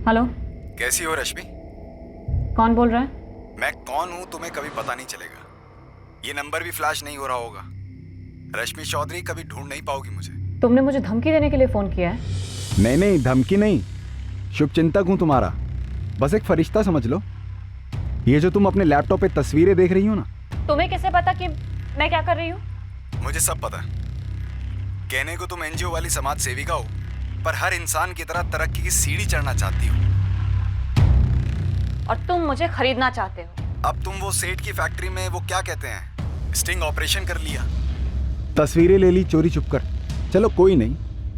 Hello. कैसी हो रश्मि? कौन बोल रहा है? मैं कौन हूँ तुम्हें कभी पता नहीं चलेगा। ये नंबर भी फ्लैश नहीं हो रहा होगा। रश्मि चौधरी कभी ढूंढ नहीं पाओगी मुझे। तुमने मुझे धमकी देने के लिए फोन किया है? नहीं नहीं, धमकी नहीं, शुभचिंतक हूं तुम्हारा। बस एक फरिश्ता समझ लो। ये जो तुम अपने लैपटॉप पे तस्वीरें देख रही हो ना, तुम्हें कैसे पता कि मैं क्या कर रही हूँ? मुझे सब पता है। कहने को तुम एनजीओ वाली समाज सेविका हो, पर हर इंसान की तरह तरक्की की सीढ़ी चढ़ना चाहती हो। और तुम मुझे खरीदना चाहते हो। अब तुम वो सेठ की फैक्ट्री में वो क्या कहते हैं, स्टिंग ऑपरेशन कर लिया। तस्वीरें ले ली चोरी छुपकर। चलो कोई नहीं,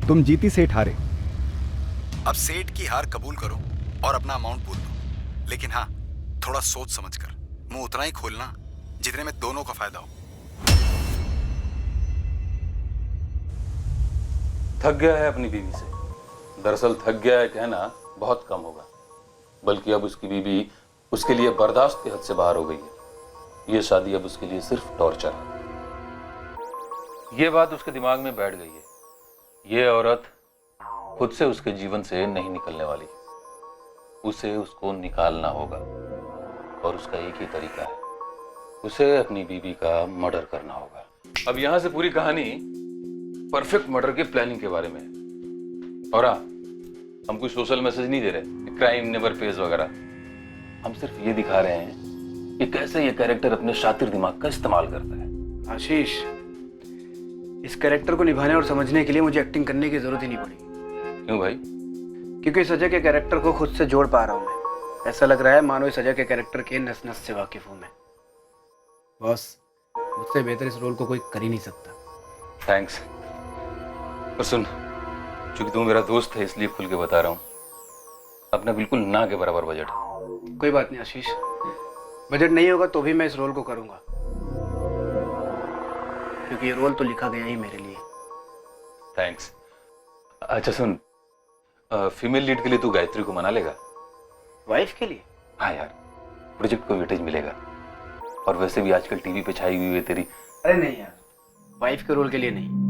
तुम जीती सेठ हारे। अब सेठ की हार कबूल करो और अपना अमाउंट बोल दो, लेकिन हाँ, थोड़ा सोच समझ कर मुंह उतना ही खोलना जितने में दोनों का फायदा हो। थक गया है अपनी बीवी से। दरअसल थक गया है कहना बहुत कम होगा, बल्कि अब उसकी बीवी उसके लिए बर्दाश्त के हद से बाहर हो गई है। ये शादी अब उसके लिए सिर्फ टॉर्चर है। ये बात उसके दिमाग में बैठ गई है। ये औरत खुद से उसके जीवन से नहीं निकलने वाली। उसे उसको निकालना होगा और उसका एक ही तरीका है, उसे अपनी बीवी का मर्डर करना होगा। अब यहां से पूरी कहानी परफेक्ट मर्डर के प्लानिंग के बारे में है। और हाँ, हम कोई सोशल मैसेज नहीं दे रहे, क्राइम नेवर पेज वगैरह। हम सिर्फ ये दिखा रहे हैं कि कैसे ये कैरेक्टर अपने शातिर दिमाग का इस्तेमाल करता है। आशीष, इस कैरेक्टर को निभाने और समझने के लिए मुझे एक्टिंग करने की जरूरत ही नहीं पड़ी। क्यों भाई? क्योंकि इस अजय के कैरेक्टर को खुद से जोड़ पा रहा हूँ मैं। ऐसा लग रहा है मानो इस अजय के कैरेक्टर के नस नस से वाकिफ हूँ मैं। बॉस, मुझसे बेहतर इस रोल को कोई कर ही नहीं सकता। थैंक्स। और सुन, चूंकि तू मेरा दोस्त है इसलिए खुल के बता रहा हूँ, अपना बिल्कुल ना के बराबर बजट। कोई बात नहीं आशीष, बजट नहीं होगा तो भी मैं इस रोल को करूँगा, क्योंकि ये रोल तो लिखा गया ही मेरे लिए। थैंक्स। अच्छा सुन, फीमेल लीड के लिए तू गायत्री को मना लेगा? वाइफ के लिए? हाँ यार, प्रोजेक्ट को वेटेज मिलेगा। और वैसे भी आजकल टीवी पे छाई हुई है तेरी। अरे नहीं यार, वाइफ के रोल के लिए नहीं।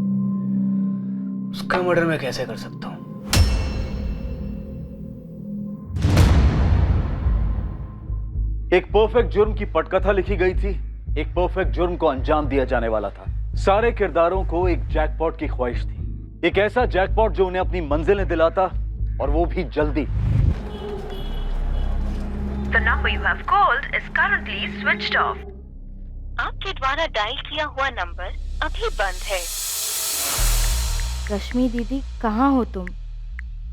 उसका मर्डर मैं कैसे कर सकता हूँ? एक परफेक्ट जुर्म की पटकथा लिखी गई थी। एक परफेक्ट जुर्म को अंजाम दिया जाने वाला था। सारे किरदारों को एक जैकपॉट की ख्वाहिश थी, एक ऐसा जैकपॉट जो उन्हें अपनी मंजिलें दिलाता, और वो भी जल्दी। The number you have called is currently switched off. आपके द्वारा डायल किया हुआ नंबर अभी बंद है। रश्मि दीदी, कहाँ हो तुम?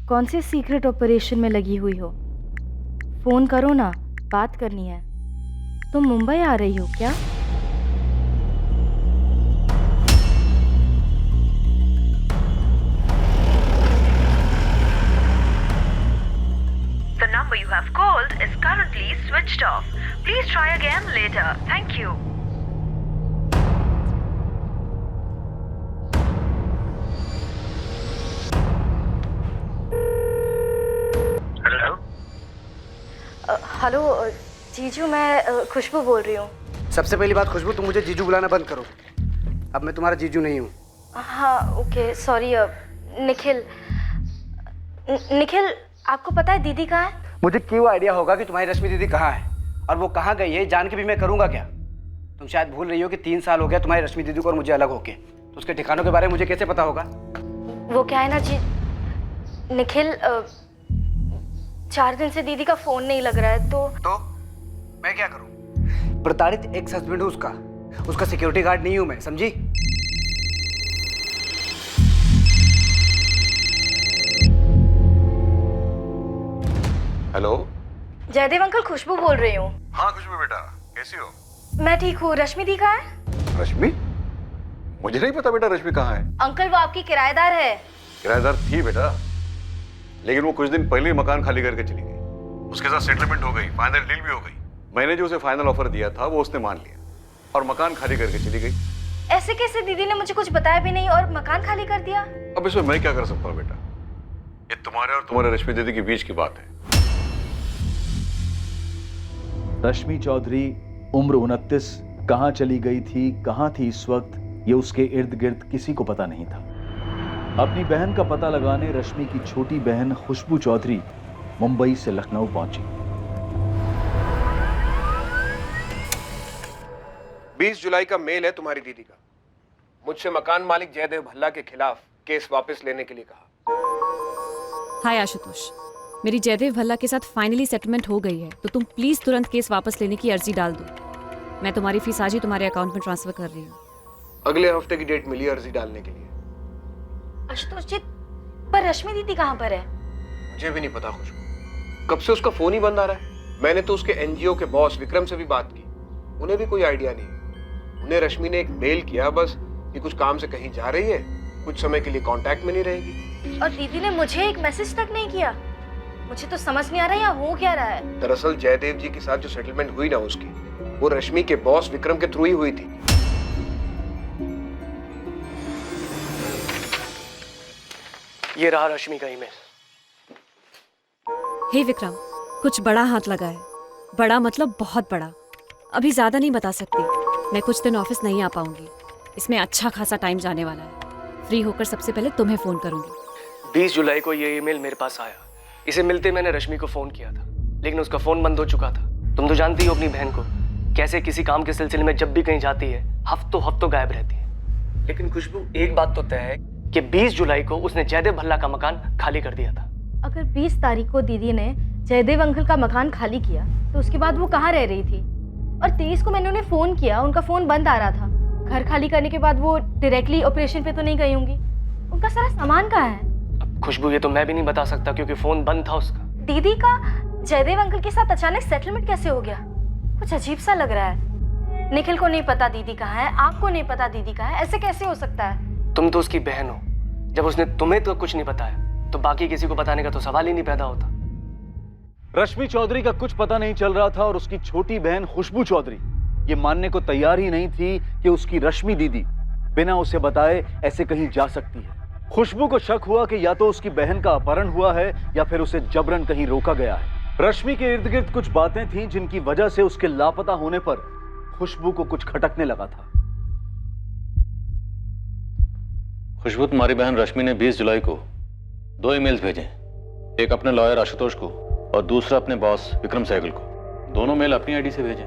कौन से सीक्रेट ऑपरेशन में लगी हुई हो? फोन करो ना, बात करनी है। तुम मुंबई आ रही हो क्या? The number you have called is currently switched off. Please try again later. Thank you. Hello जीजू, मैं खुशबू बोल रही हूँ। सबसे पहली बात खुशबू, तुम मुझे जीजू बुलाना बंद करो। अब मैं तुम्हारा जीजू नहीं हूँ। हाँ ओके, सॉरी। निखिल, आपको पता है दीदी कहाँ है? मुझे क्यों आइडिया होगा कि तुम्हारी रश्मि दीदी कहाँ है और वो कहाँ गई है, जान के भी मैं करूँगा क्या? तुम शायद भूल रही हो कि 3 साल हो गया तुम्हारी रश्मि दीदी को और मुझे अलग होके। तो उसके ठिकानों के बारे में मुझे कैसे पता होगा? वो क्या है ना जी निखिल, 4 दिन से दीदी का फोन नहीं लग रहा है। तो मैं क्या करूं? प्रताड़ित एक्स हस्बैंड हूं उसका सिक्योरिटी गार्ड नहीं हूं मैं, समझी? हेलो जयदेव अंकल, खुशबू बोल रही हूँ। हाँ खुशबू बेटा, कैसी हो? मैं ठीक हूँ। रश्मि दी कहाँ है? रश्मि? मुझे नहीं पता बेटा रश्मि कहाँ है। अंकल, वो आपकी किराएदार है। किराएदार थी बेटा, लेकिन वो कुछ दिन पहले ही मकान खाली करके चली गई। उसके साथ सेटलमेंट हो गई, फाइनल डील भी हो गई। मैंने जो उसे फाइनल ऑफर दिया था वो उसने मान लिया और मकान खाली करके चली गई। ऐसे कैसे? दीदी ने मुझे कुछ बताया भी नहीं और मकान खाली कर दिया। अब इसमें मैं क्या कर सकता हूँ बेटा? ये तुम्हारे और तुम्हारे रश्मि दीदी के बीच की बात है। रश्मि चौधरी उम्र 29 कहाँ चली गई थी, कहाँ थी इस वक्त, ये उसके इर्द गिर्द किसी को पता नहीं था। अपनी बहन का पता लगाने रश्मि की छोटी बहन खुशबू चौधरी मुंबई से लखनऊ पहुंची। 20 जुलाई का मेल है तुम्हारी दीदी का। मुझसे मकान मालिक जयदेव भल्ला के खिलाफ केस वापस लेने के लिए कहा। हाय आशुतोष, मेरी जयदेव भल्ला के साथ फाइनली सेटलमेंट हो गई है, तो तुम प्लीज तुरंत केस वापस लेने की अर्जी डाल दो। मैं तुम्हारी फीस आज ही तुम्हारे अकाउंट में ट्रांसफर कर रही हूँ। अगले हफ्ते की डेट मिली अर्जी डालने के लिए। आशुतोष जी, पर रश्मि दीदी कहाँ पर है? मुझे भी नहीं पता खुशबू, कब से उसका फोन ही बंद आ रहा है। मैंने तो उसके एनजीओ के बॉस विक्रम से भी बात की, उन्हें भी कोई आइडिया नहीं। उन्हें रश्मि ने एक मेल किया बस कि कुछ काम से कहीं जा रही है, कुछ समय के लिए कांटेक्ट में नहीं रहेगी। और दीदी ने मुझे एक मैसेज तक नहीं किया। मुझे तो समझ नहीं आ रहा यहाँ हो क्या रहा है। दरअसल जयदेव जी के साथ जो सेटलमेंट हुई ना उसकी, वो रश्मि के बॉस विक्रम के थ्रू ही हुई थी। ये रहा रश्मि का ईमेल। हे विक्रम, कुछ बड़ा हाथ लगा है। बड़ा मतलब बहुत बड़ा। अभी ज्यादा नहीं बता सकती। मैं कुछ दिन ऑफिस नहीं आ पाऊंगी। इसमें अच्छा खासा टाइम जाने वाला है। फ्री होकर सबसे पहले तुम्हें फोन करूंगी। 20 जुलाई को ये ईमेल मेरे पास आया। इसे मिलते मैंने रश्मि को फोन किया था, लेकिन उसका फोन बंद हो चुका था। तुम तो जानती हो अपनी बहन को, कैसे किसी काम के सिलसिले में जब भी कहीं जाती है हफ्तों गायब रहती है। लेकिन खुशबू, एक बात तो तय है कि 20 जुलाई को उसने जयदेव भल्ला का मकान खाली कर दिया था। अगर 20 तारीख को दीदी ने जयदेव अंकल का मकान खाली किया तो उसके बाद वो कहाँ रह रही थी? और 23 को मैंने उन्हें फोन किया, उनका फोन बंद आ रहा था। घर खाली करने के बाद वो डायरेक्टली ऑपरेशन पे तो नहीं गई होंगी। उनका सारा सामान कहाँ है? अब खुशबू, ये तो मैं भी नहीं बता सकता क्योंकि फोन बंद था उसका। दीदी का जयदेव अंकल के साथ अचानक सेटलमेंट कैसे हो गया? कुछ अजीब सा लग रहा है। निखिल को नहीं पता दीदी कहाँ है, आपको नहीं पता दीदी कहाँ है, ऐसे कैसे हो सकता है? तुम तो उसकी बहन हो। जब उसने तुम्हें तो कुछ नहीं बताया तो बाकी किसी को बताने का तो सवाल ही नहीं पैदा होता। रश्मि चौधरी का कुछ पता नहीं चल रहा था और उसकी छोटी बहन खुशबू चौधरी ये मानने को तैयार ही नहीं थी कि उसकी रश्मि दीदी बिना उसे बताए ऐसे कहीं जा सकती है। खुशबू को शक हुआ कि या तो उसकी बहन का अपहरण हुआ है या फिर उसे जबरन कहीं रोका गया है। रश्मि के इर्द गिर्द कुछ बातें थीं जिनकी वजह से उसके लापता होने पर खुशबू को कुछ खटकने लगा था। खुशबू, तुम्हारी बहन रश्मि ने 20 जुलाई को 2 ईमेल्स भेजे, एक अपने लॉयर आशुतोष को और दूसरा अपने बॉस विक्रम सहगल को। दोनों मेल अपनी आईडी से भेजे।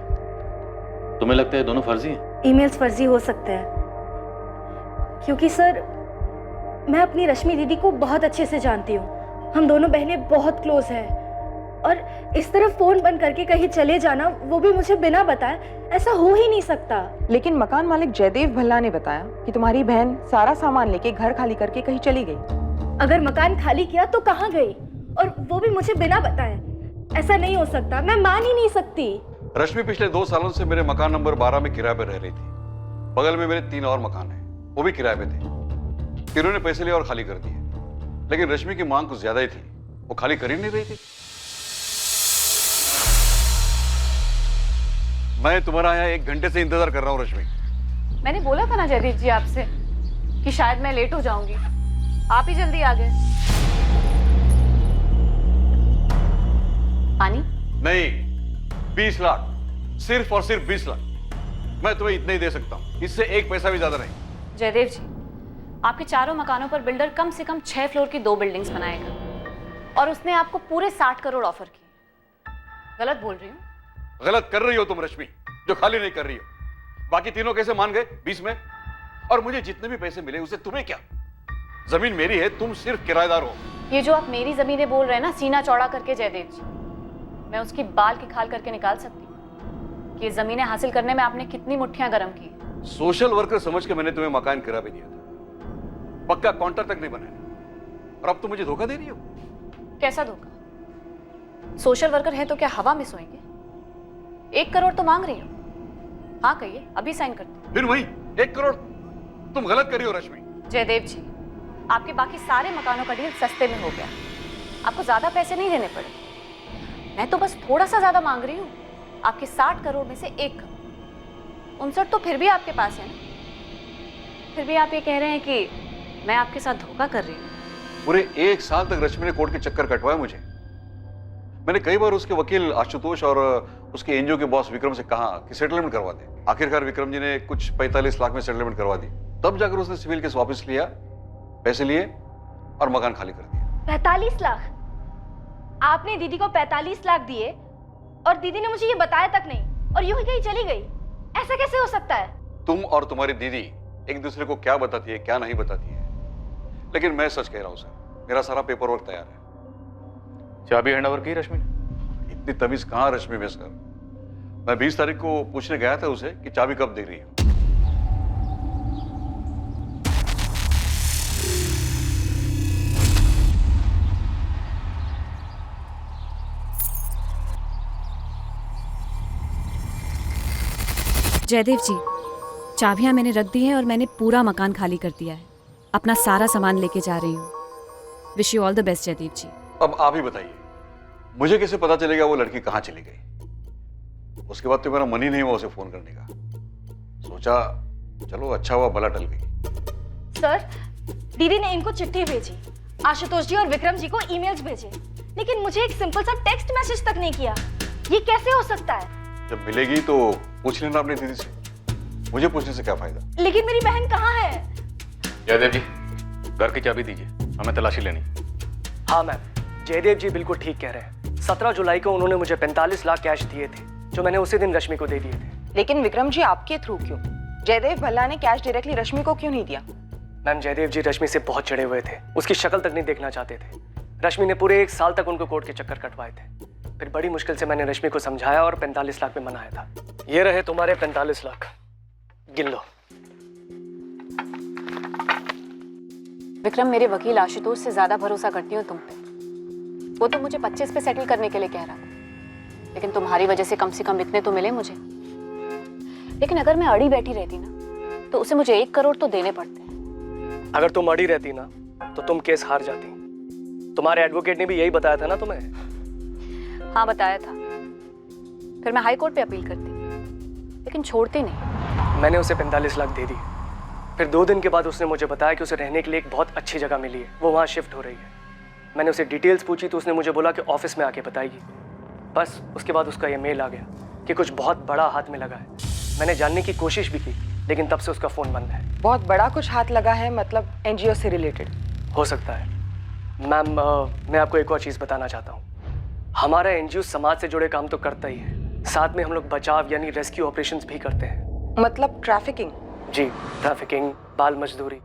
तुम्हें लगता है दोनों फर्जी हैं? ईमेल्स फर्जी हो सकते हैं क्योंकि सर, मैं अपनी रश्मि दीदी को बहुत अच्छे से जानती हूँ। हम दोनों बहनें बहुत क्लोज हैं और इस तरह फोन बंद करके कहीं चले जाना, वो भी मुझे बिना बताए, ऐसा हो ही नहीं सकता। लेकिन मकान मालिक जयदेव भल्ला ने बताया कि तुम्हारी बहन सारा सामान लेके घर खाली करके कहीं चली गई। अगर मकान खाली किया तो कहाँ गई, और वो भी मुझे बिना बताए? ऐसा नहीं हो सकता, मैं मान ही नहीं सकती। रश्मि पिछले 2 सालों से मेरे मकान नंबर 12 में किराए पर रह रही थी। बगल में मेरे 3 और मकान हैं, वो भी किराए पे थे। तीनों ने पैसे लिए और खाली कर दिए, लेकिन रश्मि की मांग कुछ ज्यादा ही थी, वो खाली कर ही नहीं रही थी। मैं तुम्हारा यहाँ 1 घंटे से इंतजार कर रहा हूँ रश्मि। मैंने बोला था ना जयदीप जी आपसे कि शायद मैं लेट हो जाऊंगी, आप ही जल्दी आ गए। पानी? नहीं, 20 लाख, सिर्फ और सिर्फ 20 लाख। मैं तुम्हें इतना ही दे सकता हूँ, इससे 1 पैसा भी ज्यादा नहीं। जयदेव जी, आपके चारों मकानों पर बिल्डर कम से कम 6 फ्लोर की 2 बिल्डिंग्स बनाएगा और उसने आपको पूरे 60 करोड़ ऑफर किए। गलत बोल रही हूँ? गलत कर रही हो तुम रश्मि, जो खाली नहीं कर रही हो। बाकी तीनों कैसे मान गए 20 में? और मुझे जितने भी पैसे मिले उसे तुम्हें क्या? जमीन मेरी है, तुम सिर्फ किराएदार हो। ये जो आप मेरी जमीनें बोल रहे हैं ना, सीना चौड़ा करके जयदेव जी, मैं उसकी बाल की खाल करके निकाल सकती हूँ कि ये जमीनें हासिल करने में आपने कितनी मुट्ठियां गर्म की। सोशल वर्कर समझ के मैंने तुम्हें मकान किराए पे दिया था, पक्का काउंटर तक नहीं बनाया, और अब तुम मुझे धोखा दे रही हो। कैसा धोखा? सोशल वर्कर है तो क्या हवा में सोएंगे? 1 करोड़ तो मांग रही हो। हाँ कहिए, अभी साइन करते। फिर वही 1 करोड़? तुम गलत कर रही हो रश्मि। जयदेव जी, आपके बाकी सारे मकानों का डील सस्ते में हो गया, आपको ज्यादा पैसे नहीं देने पड़े। मैं तो बस थोड़ा सा ज्यादा मांग रही हूँ, आपके 60 करोड़ में से 1 करोड़। 59 तो फिर भी आपके पास है ना। फिर भी आप ये कह रहे हैं कि मैं आपके साथ धोखा कर रही हूँ। पूरे 1 साल तक रश्मि ने कोर्ट के चक्कर कटवाए मुझे। मैंने कई बार उसके वकील आशुतोष और उसके एनजीओ के बॉस विक्रम से कहा कि सेटलमेंट करवा दे। आखिरकार विक्रम जी ने कुछ 45 लाख में सेटलमेंट करवा दी। तब जाकर उसने सिविल केस वापस लिया, पैसे लिए और मकान खाली कर दिया। 45 लाख? आपने दीदी को 45 लाख दिए और दीदी ने मुझे ये बताया तक नहीं और यूं ही कहीं चली गई। ऐसा कैसे हो सकता है? तुम और तुम्हारी दीदी एक दूसरे को क्या बताती है क्या नहीं बताती है, लेकिन मैं सच कह रहा हूं सर, मेरा सारा पेपर वर्क तैयार है। चाबी हैंड ओवर की रश्मि? इतनी तमीज कहाँ रश्मि में सर। मैं 20 तारीख को पूछने गया था उसे कि चाबी कब दे रही है। जयदेव जी, चाबियां मैंने रख दी हैं और मैंने पूरा मकान खाली कर दिया है। अपना सारा सामान लेके जा रही हूँ। Wish you all the best Jaidev ji. अब आप ही बताइए, मुझे कैसे पता चलेगा वो लड़की कहाँ चली गई? उसके बाद तो मेरा मन ही नहीं हुआ उसे फोन करने का। सोचा चलो अच्छा हुआ भला टल गई। सर, दीदी ने इनको चिट्ठी भेजी, आशुतोष जी और विक्रम जी को ईमेल्स भेजे, लेकिन मुझे एक सिंपल सा टेक्स्ट मैसेज तक नहीं किया। ये कैसे हो सकता है? जब मिलेगी तो पूछ लेना अपनी दीदी से, मुझे पूछने से क्या फायदा। लेकिन मेरी बहन कहाँ है? जयदेव जी, घर की चाबी दीजिए, हमें तलाशी लेनी। हाँ मैम, जयदेव जी बिल्कुल ठीक कह रहे हैं। 17 जुलाई को उन्होंने मुझे 45 लाख कैश दिए थे, जो मैंने उसी दिन रश्मि को दे दिए थे। लेकिन विक्रम जी आपके थ्रू क्यों? जयदेव भल्ला ने कैश डायरेक्टली रश्मि को क्यों नहीं दिया? मैम, जयदेव जी रश्मि से बहुत चिढ़े हुए थे, उसकी शक्ल तक नहीं देखना चाहते थे। रश्मि ने पूरे 1 साल तक उनको कोर्ट के चक्कर कटवाए थे। फिर बड़ी मुश्किल से मैंने रश्मि को समझाया और 45 लाख में मनाया था। ये रहे तुम्हारे 45 लाख, गिन लो। विक्रम, मेरे वकील आशुतोष से ज्यादा भरोसा करती हूँ तुम पे। वो तो मुझे 25 पे सेटल करने के लिए कह रहा था, लेकिन तुम्हारी वजह से कम इतने तो मिले मुझे। लेकिन अगर मैं अड़ी बैठी रहती ना, तो उसे मुझे 1 करोड़ तो देने पड़ते हैं। अगर तुम अड़ी रहती ना, तो तुम केस हार जाती। तुम्हारे एडवोकेट ने भी यही बताया था ना तुम्हें? हाँ, बताया था। फिर मैं हाई कोर्ट पे अपील करती, लेकिन छोड़ती नहीं। मैंने उसे 45 लाख दे दिए। फिर 2 दिन के बाद उसने मुझे बताया कि उसे रहने के लिए एक बहुत अच्छी जगह मिली है, वो वहाँ शिफ्ट हो रही है। मैंने उसे डिटेल्स पूछी तो उसने मुझे बोला कि ऑफिस में आके बताएगी। बस उसके बाद उसका ये मेल आ गया कि कुछ बहुत बड़ा हाथ में लगा है। मैंने जानने की कोशिश भी की, लेकिन तब से उसका फ़ोन बंद है। बहुत बड़ा कुछ हाथ लगा है, मतलब एनजीओ से रिलेटेड? हो सकता है। मैम, मैं आपको एक और चीज़ बताना चाहता हूँ। हमारा एनजीओ समाज से जुड़े काम तो करता ही है, साथ में हम लोग बचाव यानी रेस्क्यू ऑपरेशंस भी करते हैं। मतलब ट्रैफिकिंग? जी, ट्रैफिकिंग, बाल मजदूरी।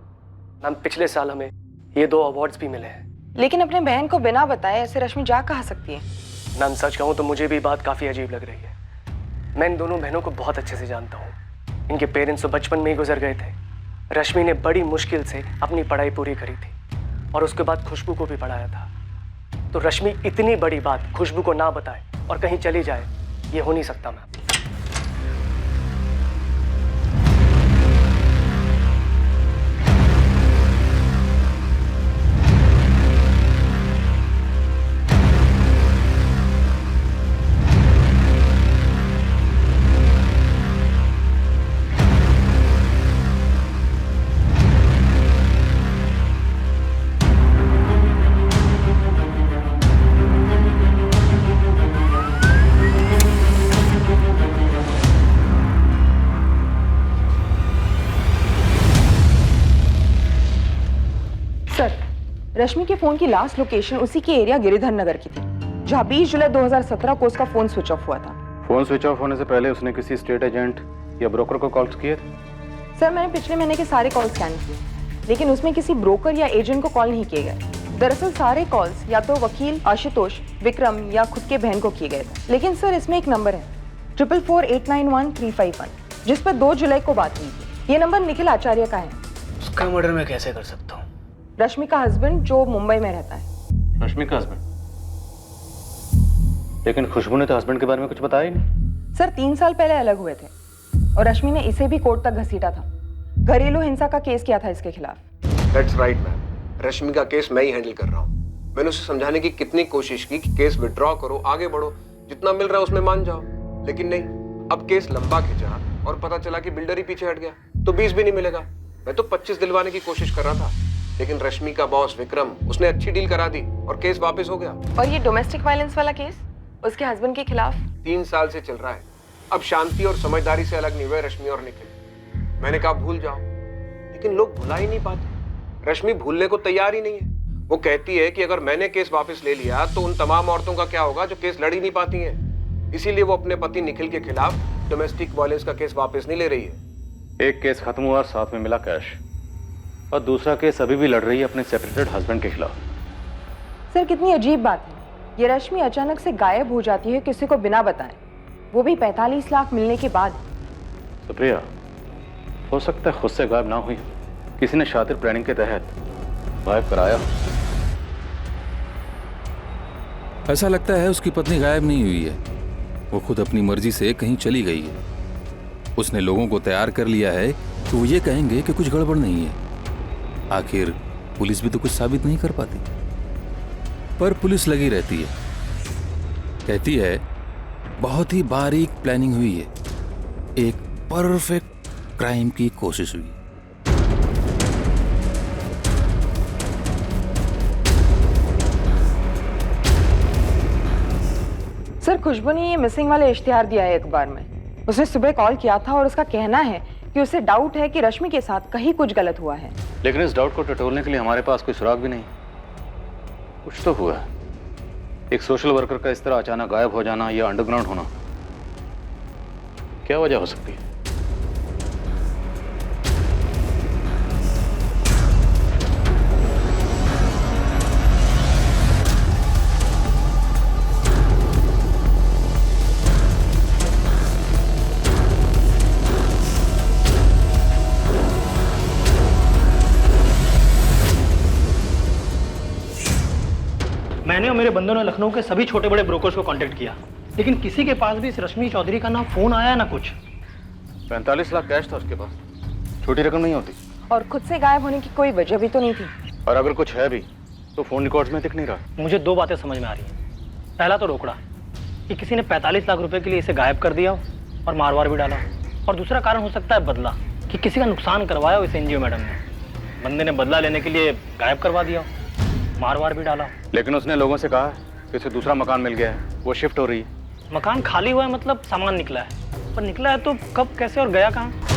मैम, पिछले साल हमें ये 2 अवार्ड्स भी मिले हैं। लेकिन अपने बहन को बिना बताए ऐसे रश्मि जा कहाँ सकती है? मैम, सच कहूँ तो मुझे भी बात काफ़ी अजीब लग रही है। मैं इन दोनों बहनों को बहुत अच्छे से जानता हूँ। इनके पेरेंट्स तो बचपन में ही गुजर गए थे। रश्मि ने बड़ी मुश्किल से अपनी पढ़ाई पूरी करी थी और उसके बाद खुशबू को भी पढ़ाया था। तो रश्मि इतनी बड़ी बात खुशबू को ना बताए और कहीं चली जाए, ये हो नहीं सकता मैम। रश्मि के फोन की लास्ट लोकेशन उसी के एरिया गिरिधर नगर की थी, जहाँ 20 जुलाई 2017 को उसका फोन स्विच ऑफ हुआ था। फोन स्विच ऑफ होने से पहले उसने किसी स्टेट एजेंट या ब्रोकर को कॉल्स किए थे? सर, मैंने पिछले महीने के सारे कॉल स्कैन किए, लेकिन उसमें किसी ब्रोकर या एजेंट को कॉल नहीं किए गए। दरअसल सारे कॉल्स या तो वकील आशुतोष, विक्रम या खुद के बहन को किए गए थे। लेकिन सर, इसमें एक नंबर है 444891 जिस पर 2 जुलाई को बात हुई थी। ये नंबर निखिल आचार्य का है। उसका मर्डर मैं कैसे कर सकता हूँ? रश्मि का हस्बैंड जो मुंबई में रहता है। रश्मि का हस्बैंड? लेकिन खुशबू ने तो हस्बैंड के बारे में कुछ बताया ही नहीं। सर, 3 साल पहले अलग हुए थे और रश्मि ने इसे भी कोर्ट तक घसीटा था। घरेलू हिंसा का केस किया था इसके खिलाफ। दैट्स राइट मैम, रश्मि का केस मैं ही हैंडल कर रहा हूँ। मैंने उसे समझाने की कितनी कोशिश की कि केस विड्रॉ करो, आगे बढ़ो, जितना मिल रहा है उसमें मान जाओ, लेकिन नहीं। अब केस लंबा खिंचा और पता चला कि बिल्डर ही पीछे हट गया, तो 20 भी नहीं मिलेगा। मैं तो 25 दिलवाने की कोशिश कर रहा था, लेकिन रश्मि का बॉस विक्रम, उसने अच्छी डील करा दी और केस वापस हो गया। और ये डोमेस्टिक वायलेंस वाला केस उसके हस्बैंड के खिलाफ 3 साल से चल रहा है। अब शांति और समझदारी से अलग नहीं हुए रश्मि और निखिल। मैंने कहा भूल जाओ, लेकिन लोग भुला ही नहीं पाते। रश्मि भूलने को तैयार ही नहीं है। वो कहती है कि अगर मैंने केस वापस ले लिया तो उन तमाम औरतों का क्या होगा जो केस लड़ ही नहीं पाती हैं। इसीलिए वो अपने पति निखिल के खिलाफ डोमेस्टिक वायलेंस का केस वापस नहीं ले रही है। एक केस खत्म हुआ और साथ में मिला कैश, और दूसरा केस अभी भी लड़ रही है अपने सेपरेटेड हस्बैंड के खिलाफ। सर कितनी अजीब बात है, ये रश्मि अचानक से गायब हो जाती है किसी को बिना बताए, वो भी 45 लाख मिलने के बाद। सुप्रिया, हो सकता है खुद से गायब ना हुई, किसी ने शातिर प्लानिंग के तहत गायब कराया। ऐसा लगता है उसकी पत्नी गायब नहीं हुई है, वो खुद अपनी मर्जी से कहीं चली गई है। उसने लोगों को तैयार कर लिया है तो वो ये कहेंगे कि कुछ गड़बड़ नहीं है। आखिर पुलिस भी तो कुछ साबित नहीं कर पाती, पर पुलिस लगी रहती है, कहती है बहुत ही बारीक प्लानिंग हुई है, एक परफेक्ट क्राइम की कोशिश हुई। सर खुशबू ने ये मिसिंग वाले इश्तिहार दिया है अखबार में। उसने सुबह कॉल किया था और उसका कहना है कि उसे डाउट है कि रश्मि के साथ कहीं कुछ गलत हुआ है। लेकिन इस डाउट को टटोलने के लिए हमारे पास कोई सुराग भी नहीं। कुछ तो हुआ है। एक सोशल वर्कर का इस तरह अचानक गायब हो जाना या अंडरग्राउंड होना, क्या वजह हो सकती है? मैंने और मेरे बंदों ने लखनऊ के सभी छोटे बड़े ब्रोकर्स को कांटेक्ट किया, लेकिन किसी के पास भी इस रश्मि चौधरी का ना फोन आया ना कुछ। 45 लाख कैश था उसके पास, छोटी रकम नहीं होती। और खुद से गायब होने की कोई वजह भी तो नहीं थी। और अगर कुछ है भी तो फोन रिकॉर्ड्स में दिख नहीं रहा। मुझे दो बातें समझ में आ रही हैं। पहला तो रोकड़ा कि किसी ने 45 लाख रुपए के लिए इसे गायब कर दिया और मारवार भी डाला, और दूसरा कारण हो सकता है बदला, कि किसी का नुकसान करवाया हो इस एनजीओ मैडम ने। बंदे ने बदला लेने के लिए गायब करवा दिया, मारवार भी डाला। लेकिन उसने लोगों से कहा कि उसे दूसरा मकान मिल गया है, वो शिफ्ट हो रही है। मकान खाली हुआ है मतलब सामान निकला है, पर निकला है तो कब, कैसे और गया कहाँ?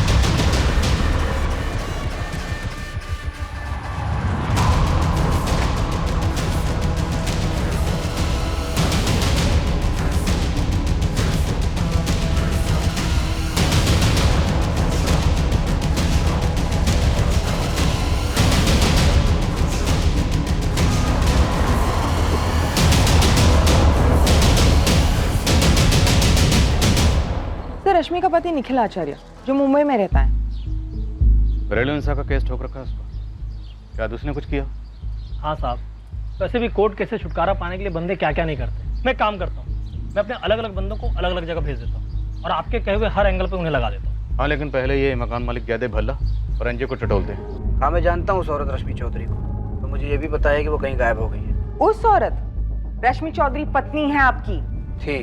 रश्मि का पति निखिल आचार्य जो मुंबई में रहता है। घरेलू हिंसा का केस ठोक रखा है उसको, क्या उसने कुछ किया? हाँ साहब, वैसे भी कोर्ट केस से छुटकारा पाने के लिए बंदे क्या क्या नहीं करते। मैं काम करता हूँ, मैं अपने अलग अलग बंदों को अलग अलग जगह भेज देता हूँ और आपके कहे हुए हर एंगल पे उन्हें लगा देता हूँ। हाँ, लेकिन पहले ये मकान मालिक गया दे भल्ला और एनजीओ को टटोलते। हाँ, मैं जानता हूँ उस औरत रश्मि चौधरी को, तो मुझे ये भी पता है कि वो कहीं गायब हो गई है। उस औरत? रश्मि चौधरी पत्नी है आपकी? थी,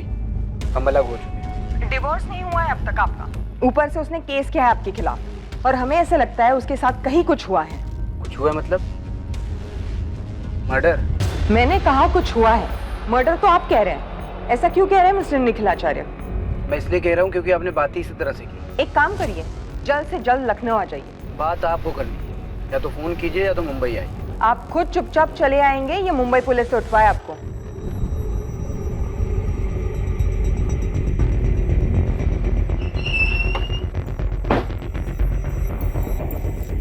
हम अलग हो चुके हैं। डिवोर्स नहीं हुआ है अब तक आपका। ऊपर से उसने केस किया है आपके खिलाफ, और हमें ऐसा लगता है उसके साथ कहीं कुछ हुआ है। कुछ हुआ मतलब? मर्डर? मैंने कहा कुछ हुआ है, मर्डर तो आप कह रहे हैं। ऐसा क्यों कह रहे हैं मिस्टर निखिल आचार्य? मैं इसलिए कह रहा हूँ क्योंकि आपने बात ही इसी तरह से की। एक काम करिए, जल्द से जल्द लखनऊ आ जाइए। बात आपको करनी है, या तो फोन कीजिए या तो मुंबई आइए। आप खुद चुपचाप चले आएंगे या मुंबई पुलिस से उठवाए आपको?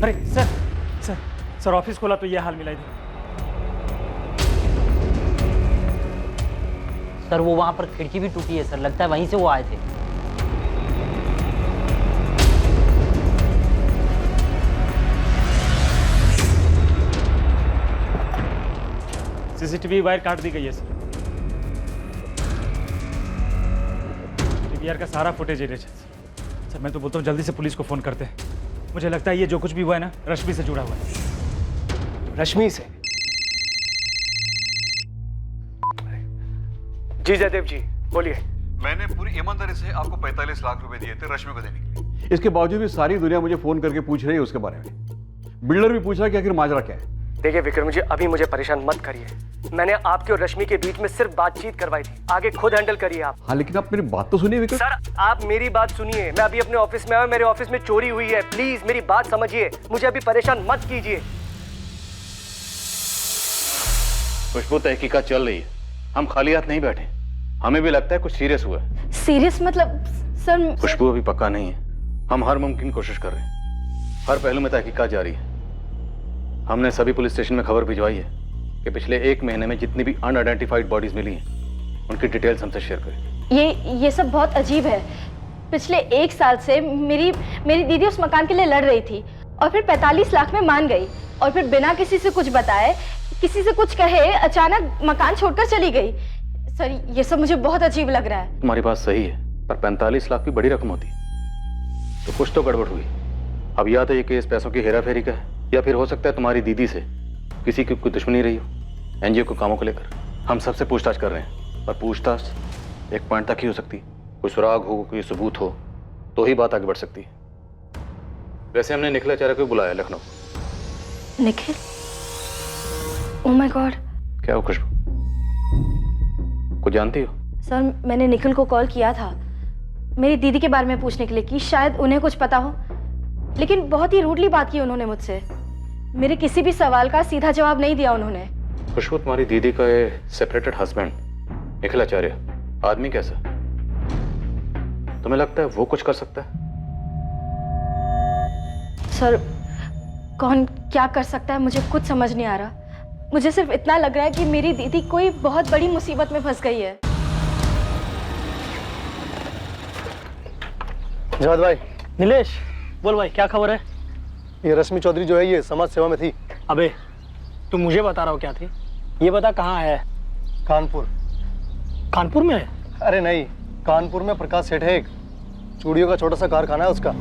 अरे सर, सर सर ऑफिस खोला तो ये हाल मिला इधर। सर वो वहां पर खिड़की भी टूटी है सर, लगता है वहीं से वो आए थे। सीसीटीवी वायर काट दी गई है सर। डीवीआर का सारा फुटेज एडिट है सर। मैं तो बोलता हूँ जल्दी से पुलिस को फोन करते हैं। मुझे लगता है ये जो कुछ भी हुआ है ना, रश्मि से जुड़ा हुआ है। रश्मि से? जी जयदेव जी बोलिए। मैंने पूरी ईमानदारी से आपको 45 लाख रुपए दिए थे रश्मि को देने के लिए। इसके बावजूद भी सारी दुनिया मुझे फोन करके पूछ रही है उसके बारे में। बिल्डर भी पूछ रहा है कि आखिर माजरा क्या है। देखिए विक्रम जी, अभी मुझे परेशान मत करिए। मैंने आपके और रश्मि के बीच में सिर्फ बातचीत करवाई थी, आगे खुद हैंडल करिए आप। हाँ, लेकिन आप मेरी बात तो सुनिए विक्रम। सर आप मेरी बात सुनिए, मैं अभी अपने ऑफिस में आया, मेरे ऑफिस में चोरी हुई है, प्लीज मेरी बात समझिए, मुझे अभी परेशान मत कीजिए। खुशबू, तहकीकात चल रही है, हम खाली हाथ नहीं बैठे। हमें भी लगता है कुछ सीरियस हुआ है। सीरियस मतलब सर? खुशबू, अभी पक्का नहीं है। हम हर मुमकिन कोशिश कर रहे हैं। हर पहलू में तहकीकात जारी है। हमने सभी पुलिस स्टेशन में खबर भिजवाई है कि पिछले 1 महीने में जितनी भी अनआइडेंटिफाइड बॉडीज मिली हैं, उनकी डिटेल्स हमसे शेयर करें। ये सब बहुत अजीब है। पिछले 1 साल से मेरी दीदी उस मकान के लिए लड़ रही थी और फिर 45 लाख में मान गई, और फिर बिना किसी से कुछ बताए, किसी से कुछ कहे, अचानक मकान छोड़कर चली गई। सर, ये सब मुझे बहुत अजीब लग रहा है। तुम्हारी बात सही है, पर 45 लाख भी बड़ी रकम होती है, तो कुछ तो गड़बड़ हुई। अब या तो ये केस पैसों की हेराफेरी का है, या फिर हो सकता है तुम्हारी दीदी से किसी की कोई दुश्मनी रही हो एनजीओ के कामों को लेकर। हम सबसे पूछताछ कर रहे हैं, पर पूछताछ एक पॉइंट तक ही हो सकती है। कोई सुराग हो, कोई सबूत हो, तो ही बात आगे बढ़ सकती है। वैसे हमने निखिल आचार्य को बुलाया Lucknow. Nikhil? Oh my God. क्या हो खुशबू, कुछ जानती हो? सर, मैंने निखिल को कॉल किया था मेरी दीदी के बारे में पूछने के लिए कि शायद उन्हें कुछ पता हो, लेकिन बहुत ही रूडली बात की उन्होंने मुझसे। मेरे किसी भी सवाल का सीधा जवाब नहीं दिया उन्होंने। खुशबू, तुम्हारी दीदी का ये सेपरेटेड हस्बैंड निखिल आचार्य आदमी कैसा? तुम्हें लगता है वो कुछ कर सकता है? सर, कौन क्या कर सकता है मुझे कुछ समझ नहीं आ रहा। मुझे सिर्फ इतना लग रहा है कि मेरी दीदी कोई बहुत बड़ी मुसीबत में फंस गई है। जावेद भाई। नीलेश, बोल भाई, क्या खबर है? ये रश्मि चौधरी जो है, ये समाज सेवा में थी। अबे, तुम मुझे बता रहा हो क्या थी? ये बता कहाँ है? कानपुर। कानपुर में है? अरे नहीं, कानपुर में प्रकाश सेठ है, एक चूड़ियों का छोटा सा कारखाना है उसका।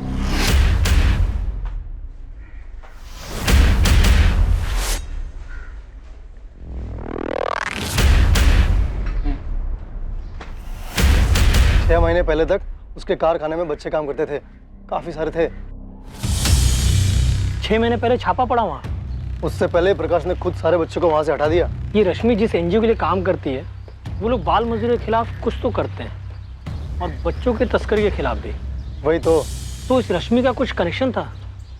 छह महीने पहले तक उसके कारखाने में बच्चे काम करते थे, काफी सारे थे। 6 महीने पहले छापा पड़ा वहाँ? उससे पहले प्रकाश ने खुद सारे बच्चों को वहां से हटा दिया। ये रश्मि जिस एनजीओ के लिए काम करती है, वो लोग बाल मजदूरी के खिलाफ कुछ तो करते हैं, और बच्चों के तस्करी के खिलाफ भी। वही तो इस रश्मि का कुछ कनेक्शन था,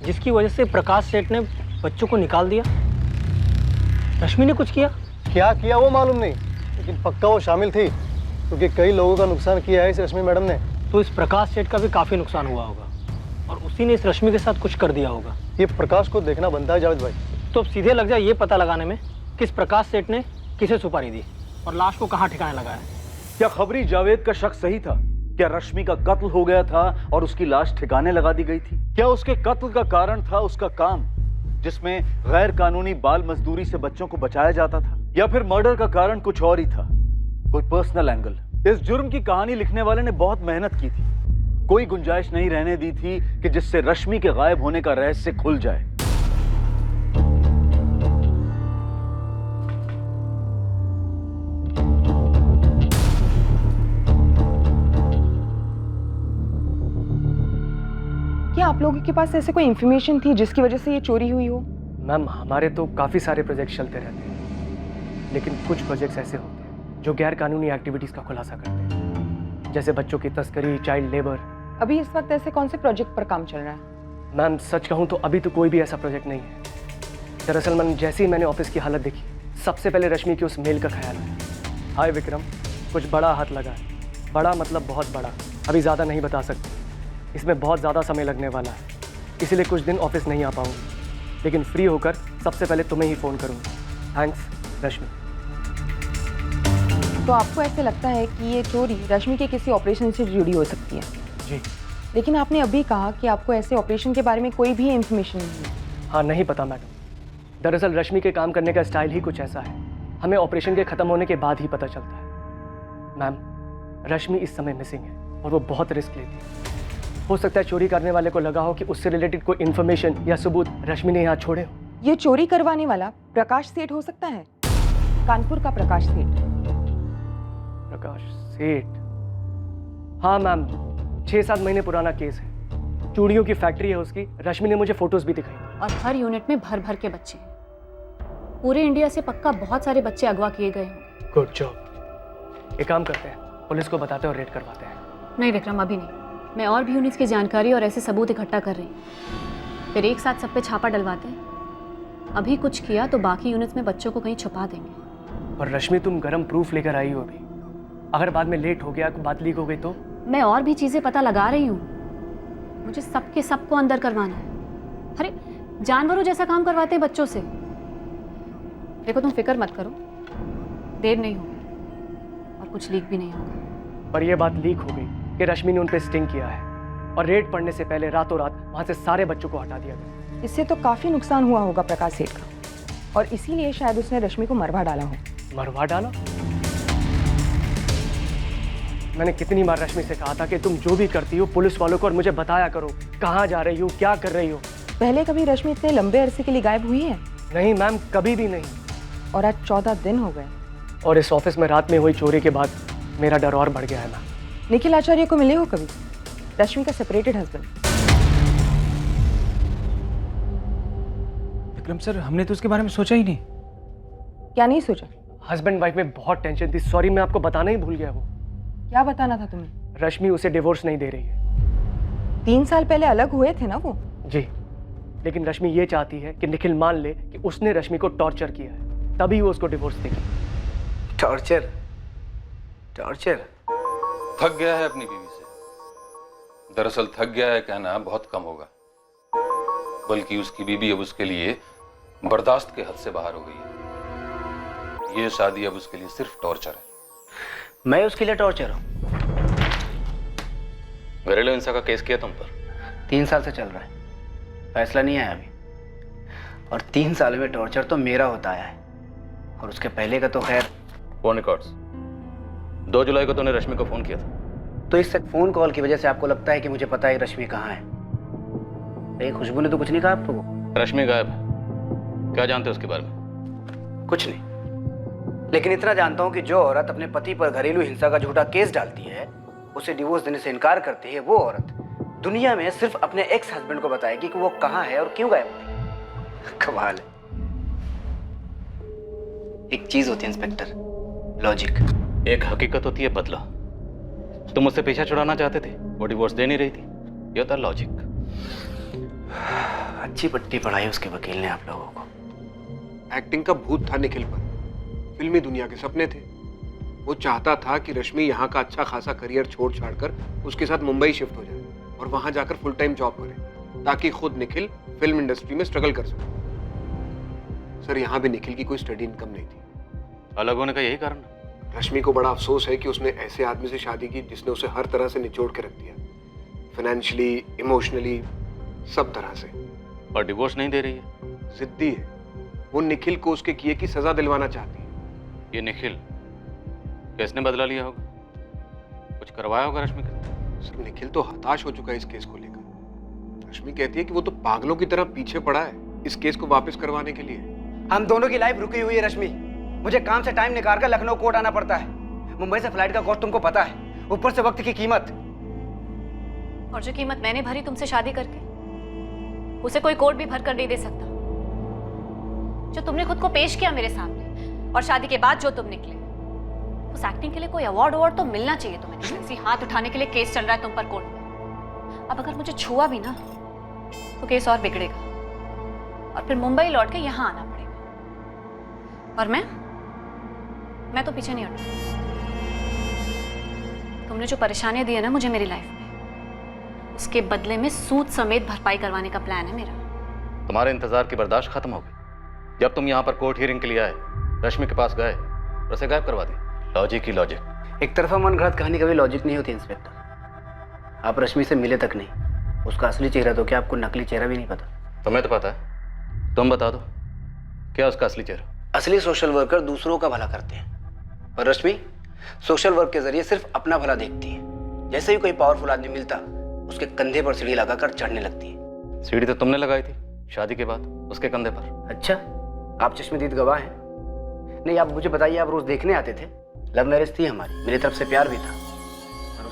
जिसकी वजह से प्रकाश सेठ ने बच्चों को निकाल दिया। रश्मि ने कुछ किया? क्या किया वो मालूम नहीं, लेकिन पक्का वो शामिल थी, क्योंकि कई लोगों का नुकसान किया है इस रश्मि मैडम ने। तो इस प्रकाश सेठ का भी काफी नुकसान हुआ होगा, और उसी ने इस रश्मि के साथ कुछ कर दिया होगा। ये प्रकाश को देखना बनता है जावेद भाई। तो अब सीधे लग जाए ये पता लगाने में किस प्रकाश सेठ ने किसे सुपारी दी और लाश को कहाँ ठिकाने लगाया। क्या खबरी जावेद का शक सही था? क्या रश्मि का कत्ल हो गया था और उसकी लाश ठिकाने लगा दी गई थी? क्या उसके कत्ल का कारण था उसका काम, जिसमें गैर कानूनी बाल मजदूरी से बच्चों को बचाया जाता था? या फिर मर्डर का कारण कुछ और ही था, कोई पर्सनल एंगल? इस जुर्म की कहानी लिखने वाले ने बहुत मेहनत की थी, कोई गुंजाइश नहीं रहने दी थी कि जिससे रश्मि के गायब होने का रहस्य खुल जाए। क्या आप लोगों के पास ऐसे कोई इंफॉर्मेशन थी जिसकी वजह से ये चोरी हुई हो? मैम, हमारे तो काफ़ी सारे प्रोजेक्ट चलते रहते हैं, लेकिन कुछ प्रोजेक्ट्स ऐसे होते हैं जो गैर कानूनी एक्टिविटीज़ का खुलासा करते हैं, जैसे बच्चों की तस्करी, चाइल्ड लेबर। अभी इस वक्त ऐसे कौन से प्रोजेक्ट पर काम चल रहा है? मैम, सच कहूँ तो अभी तो कोई भी ऐसा प्रोजेक्ट नहीं है। दरअसल मैम, जैसे ही मैंने ऑफिस की हालत देखी, सबसे पहले रश्मि की उस मेल का ख्याल आया। हाय विक्रम, कुछ बड़ा हाथ लगा है। बड़ा मतलब बहुत बड़ा, अभी ज़्यादा नहीं बता सकते, इसमें बहुत ज़्यादा समय लगने वाला है, इसलिए कुछ दिन ऑफिस नहीं आ पाऊँगी, लेकिन फ्री होकर सबसे पहले तुम्हें ही फ़ोन करूँगी। थैंक्स रश्मि। तो आपको ऐसे लगता है कि ये चोरी रश्मि के किसी ऑपरेशन से जुड़ी हो सकती है? जी। लेकिन आपने अभी कहा कि आपको ऐसे ऑपरेशन के बारे में कोई भी इंफॉर्मेशन नहीं है। हाँ, नहीं पता मैडम। दरअसल रश्मि के काम करने का स्टाइल ही कुछ ऐसा है, हमें ऑपरेशन के ख़त्म होने के बाद ही पता चलता है। मैम, रश्मि इस समय मिसिंग है और वो बहुत रिस्क लेती है। हो सकता है चोरी करने वाले को लगा हो कि उससे रिलेटेड कोई इन्फॉर्मेशन या सबूत रश्मि ने यहाँ छोड़े हो। ये चोरी करवाने वाला प्रकाश सेठ हो सकता है, कानपुर का प्रकाश सेठ। प्रकाश सेठ? हाँ मैम, 6-7 महीने पुराना केस है, चूड़ियों की फैक्ट्री है उसकी। रश्मि ने मुझे फोटोज भी दिखाई। और हर यूनिट में भर भर के बच्चे हैं। पूरे इंडिया से पक्का बहुत सारे बच्चे अगवा किए गए होंगे। Good job. एक काम करते हैं, पुलिस को बताते हैं और रेड करवाते हैं। नहीं विक्रम, अभी नहीं। मैं और भी यूनिट्स की जानकारी और ऐसे सबूत इकट्ठा कर रही हूँ, फिर एक साथ सब पे छापा डलवाते हैं। अभी कुछ किया तो बाकी यूनिट्स में बच्चों को कहीं छुपा देंगे। और रश्मि तुम गरम प्रूफ लेकर आई हो अभी। अगर बाद में लेट हो गया, बात लीक हो गई तो? मैं और भी चीजें पता लगा रही हूँ। मुझे सबके सबको अंदर करवाना है। अरे जानवरों जैसा काम करवाते हैं बच्चों से। देखो तुम फिक्र मत करो, देर नहीं होगी और कुछ लीक भी नहीं होगा। पर यह बात लीक हो गई कि रश्मि ने उन पे स्टिंग किया है और रेड पड़ने से पहले रातों रात वहां से सारे बच्चों को हटा दिया गया। इससे तो काफी नुकसान हुआ होगा प्रकाश सेठ का, और इसीलिए शायद उसने रश्मि को मरवा डाला हो। मरवा डाला? मैंने कितनी बार रश्मि से कहा था कि तुम जो भी करती हो पुलिस वालों को और मुझे बताया करो, कहाँ जा रही हो, क्या कर रही हो। पहले कभी रश्मि इतने लंबे अरसे के लिए गायब हुई है? नहीं मैम, कभी भी नहीं। और आज 14 दिन हो गए। और इस ऑफिस में रात में हुई चोरी के बाद मेरा डर और बढ़ गया है मैम। निखिल आचार्य को मिले हो कभी? रश्मि का सेपरेटेड हस्बैंड। विक्रम सर, हमने तो उसके बारे में सोचा ही नहीं। क्या नहीं सोचा? हस्बैंड वाइफ में बहुत टेंशन थी। सॉरी, मैं आपको बताना ही भूल गया। वो क्या बताना था तुम्हें? रश्मि उसे डिवोर्स नहीं दे रही है। 3 साल पहले अलग हुए थे ना वो? जी, लेकिन रश्मि ये चाहती है कि निखिल मान ले कि उसने रश्मि को टॉर्चर किया है, तभी वो उसको डिवोर्स देगी। टॉर्चर? टॉर्चर? थक गया है अपनी बीवी से। दरअसल थक गया है कहना बहुत कम होगा, बल्कि उसकी बीवी अब उसके लिए बर्दाश्त के हद से बाहर हो गई है। ये शादी अब उसके लिए सिर्फ टॉर्चर है। मैं उसके लिए टॉर्चर हूँ? घरेलू हिंसा का केस किया तुम पर? 3 साल से चल रहा है, फैसला नहीं आया अभी। और 3 साल में टॉर्चर तो मेरा होता आया है, और उसके पहले का तो खैर। Phone records. 2 जुलाई को तूने रश्मि को फोन किया था। तो इस फोन कॉल की वजह से आपको लगता है कि मुझे पता है रश्मि कहाँ है? नहीं, खुशबू ने तो कुछ नहीं कहा आपको। रश्मि गायब है, क्या जानते हो उसके बारे में? कुछ नहीं, लेकिन इतना जानता हूँ कि जो औरत अपने पति पर घरेलू हिंसा का झूठा केस डालती है, उसे डिवोर्स देने से इनकार करती है, वो औरत दुनिया में सिर्फ अपने एक्स हस्बैंड को बताएगी कि वो कहाँ है और क्यों गायब हुई। कमाल है। एक चीज होती है इंस्पेक्टर, लॉजिक। एक हकीकत होती है बदला। तुम मुझसे पीछा छुड़ाना चाहते थे, वो डिवोर्स दे नहीं रही थी, ये था लॉजिक। अच्छी पट्टी पढ़ाई उसके वकील ने आप लोगों को। एक्टिंग का भूत था निखिल पर, फिल्मी दुनिया के सपने थे। वो चाहता था कि रश्मि यहाँ का अच्छा खासा करियर छोड़ छाड़ कर उसके साथ मुंबई शिफ्ट हो जाए और वहां जाकर फुल टाइम जॉब करे, ताकि खुद निखिल फिल्म इंडस्ट्री में स्ट्रगल कर सके। सर, यहाँ भी निखिल की कोई स्टडी इनकम नहीं थी। अलग होने का यही कारण? रश्मि को बड़ा अफसोस है कि उसने ऐसे आदमी से शादी की जिसने उसे हर तरह से निचोड़ के रख दिया, फाइनेंशियली, इमोशनली, सब तरह से। और डिवोर्स नहीं दे रही है? जिद्दी है। वो निखिल को उसके किए की सजा दिलवाना चाहती है। ये निखिल किसने बदला लिया होगा? कुछ करवाया होगा रश्मि के? सर, निखिल तो हताश हो चुका है इस केस को लेकर। रश्मि कहती है कि वो तो पागलों की तरह पीछे पड़ा है इस केस को वापस करवाने के लिए। हम दोनों की लाइफ रुकी हुई है रश्मि। मुझे काम से टाइम निकाल कर लखनऊ कोर्ट आना पड़ता है। मुंबई से फ्लाइट का कॉस्ट तुमको पता है, ऊपर से वक्त की कीमत। और जो कीमत मैंने भरी तुमसे शादी करके, उसे कोई कोर्ट भी भर कर नहीं दे सकता। जो तुमने खुद को पेश किया मेरे सामने और शादी के बाद जो तुम निकले, उस एक्टिंग के लिए कोई अवार्ड तो मिलना चाहिए तुम्हें। किसी हाथ उठाने के लिए केस चल रहा है तुम पर कोर्ट में। अब अगर मुझे छुआ भी ना तो केस और बिगड़ेगा और फिर मुंबई लौट के यहाँ आना पड़ेगा। और मैं तो पीछे नहीं हटूंगी। तुमने जो परेशानियां दी है ना मुझे मेरी लाइफ में, उसके बदले में सूद समेत भरपाई करवाने का प्लान है मेरा। तुम्हारे इंतजार की बर्दाश्त खत्म हो गई जब तुम यहाँ पर कोर्ट हियरिंग के लिए आए, रश्मि के पास गए और उसे गायब करवा दिया। लॉजिक ही लॉजिक। एक तरफा मन घड़त कहानी कभी लॉजिक नहीं होती इंस्पेक्टर। आप रश्मि से मिले तक नहीं, उसका असली चेहरा तो क्या आपको नकली चेहरा भी नहीं पता? तुम्हें तो पता है, तुम बता दो क्या उसका असली चेहरा? असली सोशल वर्कर दूसरों का भला करते हैं, पर रश्मि सोशल वर्क के जरिए सिर्फ अपना भला देखती है। जैसे ही कोई पावरफुल आदमी मिलता, उसके कंधे पर सीढ़ी लगाकर चढ़ने लगती है। सीढ़ी तो तुमने लगाई थी शादी के बाद उसके कंधे पर। अच्छा, आप चश्मदीद गवाह हैं। नहीं, आप मुझे बताइए, आप रोज देखने आते थे। लव मैरिज थी हमारी, मेरी तरफ से प्यार भी था, और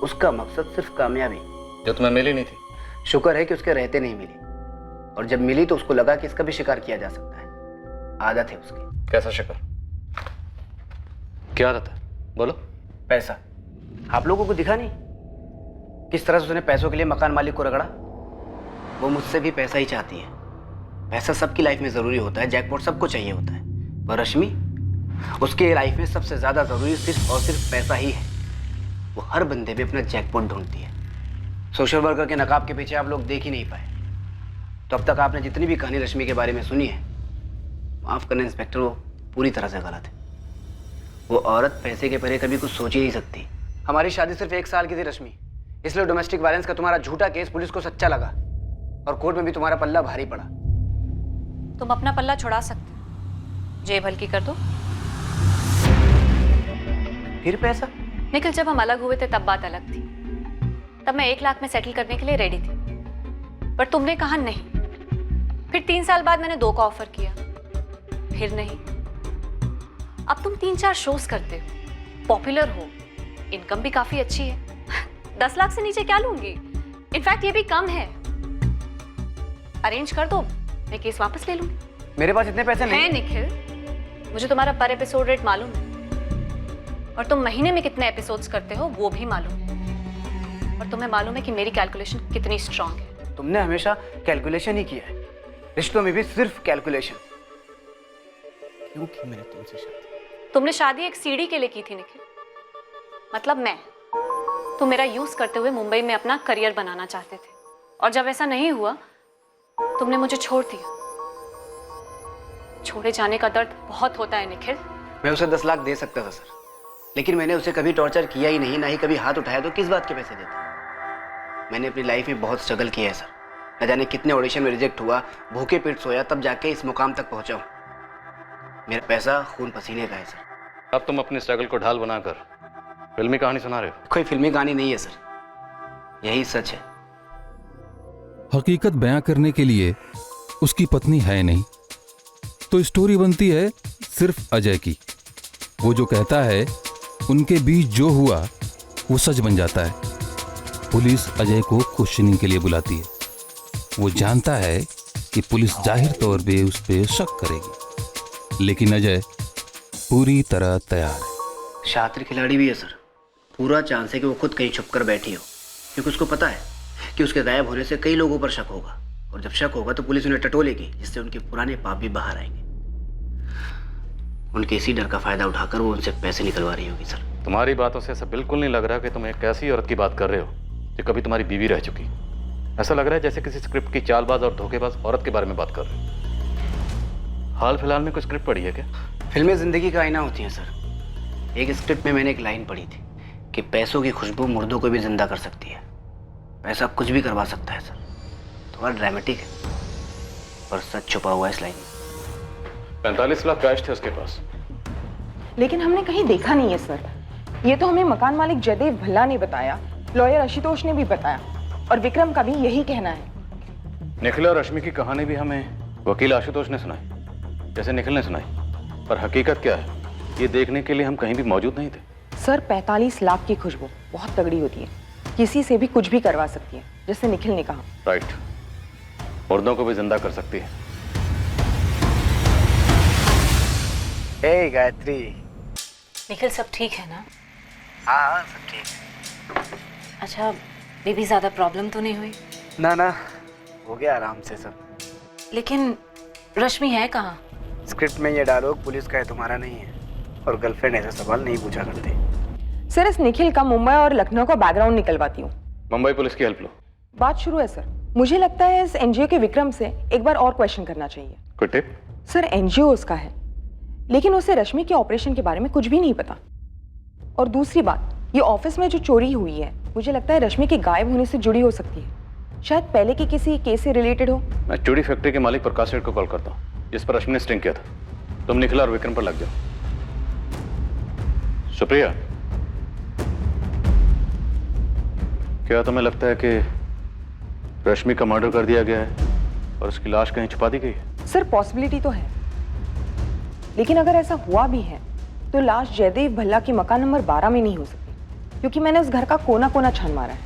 उसका मकसद सिर्फ कामयाबी, जो तुम्हें मिली नहीं थी। शुक्र है कि उसके रहते नहीं मिली, और जब मिली तो उसको लगा कि इसका भी शिकार किया जा सकता है। आदत है उसकी। कैसा शिकार? क्या आदत है? बोलो। पैसा। आप लोगों को दिखा नहीं किस तरह से उसने पैसों के लिए मकान मालिक को रगड़ा? वो मुझसे भी पैसा ही चाहती है। पैसा सबकी लाइफ में जरूरी होता है, जैकपॉट सबको चाहिए होता है, पर रश्मि उसके लाइफ में सबसे ज्यादा जरूरी सिर्फ और सिर्फ पैसा ही है। वो हर बंदे में अपना जैकपॉट ढूंढती है। सोशल वर्कर के नकाब के पीछे आप लोग देख ही नहीं पाए। तो अब तक आपने जितनी भी कहानी रश्मि के बारे में सुनी है, माफ करना इंस्पेक्टर, वो पूरी तरह से गलत है। वो औरत पैसे के परे कभी कुछ सोच ही नहीं सकती। हमारी शादी सिर्फ 1 साल की थी रश्मि, इसलिए डोमेस्टिक वायलेंस का तुम्हारा झूठा केस पुलिस को सच्चा लगा और कोर्ट में भी तुम्हारा पल्ला भारी पड़ा। तुम अपना पल्ला छुड़ा सकते हो, जेब हल्की कर दो। फिर पैसा? निखिल, जब हम अलग हुए थे तब बात अलग थी। तब मैं 1 लाख में सेटल करने के लिए रेडी थी, पर तुमने कहा नहीं। फिर 3 साल बाद मैंने 2 का ऑफर किया, फिर नहीं। अब तुम 3-4 शोज करते हो, पॉपुलर हो, इनकम भी काफी अच्छी है। 10 लाख से नीचे क्या लूंगी? इनफैक्ट ये भी कम है। अरेंज कर दो, मैं केस वापस ले लूंगी। मेरे पास इतने पैसे नहीं है निखिल, मुझे तुम्हारा पर एपिसोड रेट मालूम है, और तुम महीने में कितने एपिसोड्स करते हो वो भी मालूम है, और तुम्हें मालूम है कि मेरी कैलकुलेशन कितनी स्ट्रांग है। तुमने हमेशा कैलकुलेशन ही किया है, रिश्तों में भी सिर्फ कैलकुलेशन। क्यों की मैंने तुमसे शादी? तुमने शादी एक सीढ़ी के लिए की थी निखिल, मतलब मैं। तुम मेरा यूज करते हुए मुंबई में अपना करियर बनाना चाहते थे, और जब ऐसा नहीं हुआ तुमने मुझे छोड़ दिया। छोड़े जाने का दर्द बहुत होता है निखिल। मैं उसे 10 लाख दे सकता था सर, लेकिन मैंने उसे कभी टॉर्चर किया ही नहीं, ना ही कभी हाथ उठाया, तो किस बात के पैसे देता? मैंने अपनी लाइफ में बहुत स्ट्रगल किया है सर। न जाने कितने ऑडिशन में रिजेक्ट हुआ, भूखे पेट सोया, तब जाके इस मुकाम तक पहुंचा हूं। मेरा पैसा खून पसीने का है सर। अब तुम अपनी स्ट्रगल को ढाल बनाकर फिल्मी कहानी सुना रहे हो? कोई फिल्मी कहानी नहीं है सर, यही सच है। हकीकत बयां करने के लिए उसकी पत्नी है नहीं, तो स्टोरी बनती है सिर्फ अजय की। वो जो कहता है उनके बीच जो हुआ वो सच बन जाता है। पुलिस अजय को क्वेश्चनिंग के लिए बुलाती है। वो जानता है कि पुलिस जाहिर तौर पे उस पर शक करेगी, लेकिन अजय पूरी तरह तैयार है। शातिर खिलाड़ी भी है सर। पूरा चांस है कि वो खुद कहीं छुप कर बैठी हो, क्योंकि उसको पता है कि उसके गायब होने से कई लोगों पर शक होगा, और जब शक होगा तो पुलिस उन्हें टटोलेगी, जिससे उनके पुराने पाप भी बाहर आएंगे। उनके इसी डर का फायदा उठाकर वो उनसे पैसे निकलवा रही होगी सर। तुम्हारी बातों से ऐसा बिल्कुल नहीं लग रहा कि तुम एक ऐसी औरत की बात कर रहे हो जो कभी तुम्हारी बीवी रह चुकी। ऐसा लग रहा है जैसे किसी स्क्रिप्ट की चालबाज और धोखेबाज औरत के बारे में बात कर रहे हो। हाल फिलहाल में कोई स्क्रिप्ट पढ़ी है क्या? फिल्में जिंदगी का आईना होती हैं सर। एक स्क्रिप्ट में मैंने एक लाइन पढ़ी थी कि पैसों की खुशबू मुर्दों को भी जिंदा कर सकती है। पैसा कुछ भी करवा सकता है सर। थोड़ा ड्रामेटिक है, पर सच छुपा हुआ है इस लाइन में। 45 लाख कैश थे उसके पास, लेकिन हमने कहीं देखा नहीं है सर। ये तो हमें मकान मालिक जयदेव भल्ला ने बताया, लॉयर आशुतोष ने भी बताया, और विक्रम का भी यही कहना है। निखिल और रश्मि की कहानी भी हमें वकील आशुतोष ने सुनाई, जैसे निखिल ने सुनाई, पर हकीकत क्या है ये देखने के लिए हम कहीं भी मौजूद नहीं थे। सर 45 लाख की खुशबू बहुत तगड़ी होती है, किसी से भी कुछ भी करवा सकती है, जैसे निखिल ने कहा। राइट, मुर्दों को भी जिंदा कर सकती है। हे गायत्री। निखिल, सब ठीक है ना? हाँ सब ठीक है। अच्छा, बेबी ज्यादा प्रॉब्लम तो नहीं हुई? ना ना, हो गया आराम से सब। लेकिन रश्मि है कहाँ? स्क्रिप्ट में ये डायलॉग पुलिस का है, तुम्हारा नहीं है, और गर्लफ्रेंड ऐसे सवाल नहीं पूछा करते। सर इस निखिल का मुंबई और लखनऊ का बैकग्राउंड निकलवाती हूँ। मुंबई पुलिस की हेल्प लो। बात शुरू है सर। मुझे लगता है इस एनजीओ के विक्रम से एक बार और क्वेश्चन करना चाहिए। कोई टिप? सर एनजीओ उसका है, लेकिन उसे रश्मि के ऑपरेशन के बारे में कुछ भी नहीं पता। और दूसरी बात, ये ऑफिस में जो चोरी हुई है, मुझे लगता है रश्मि के गायब होने से जुड़ी हो सकती है। शायद पहले के किसी केस से रिलेटेड हो। मैं चूड़ी फैक्ट्री के मालिक प्रकाश सेठ को कॉल करता हूँ, जिस पर रश्मि ने स्टिंग किया था। तुम निखिल और विक्रम पर लग जाओ। सुप्रिया, क्या तुम्हें लगता है कि रश्मि का मर्डर कर दिया गया है और उसकी लाश कहीं छुपा दी गई है? सर पॉसिबिलिटी तो है, लेकिन अगर ऐसा हुआ भी है तो लाश जयदेव भल्ला की मकान नंबर 12 में नहीं हो सकती, क्योंकि मैंने उस घर का कोना कोना छान मारा है।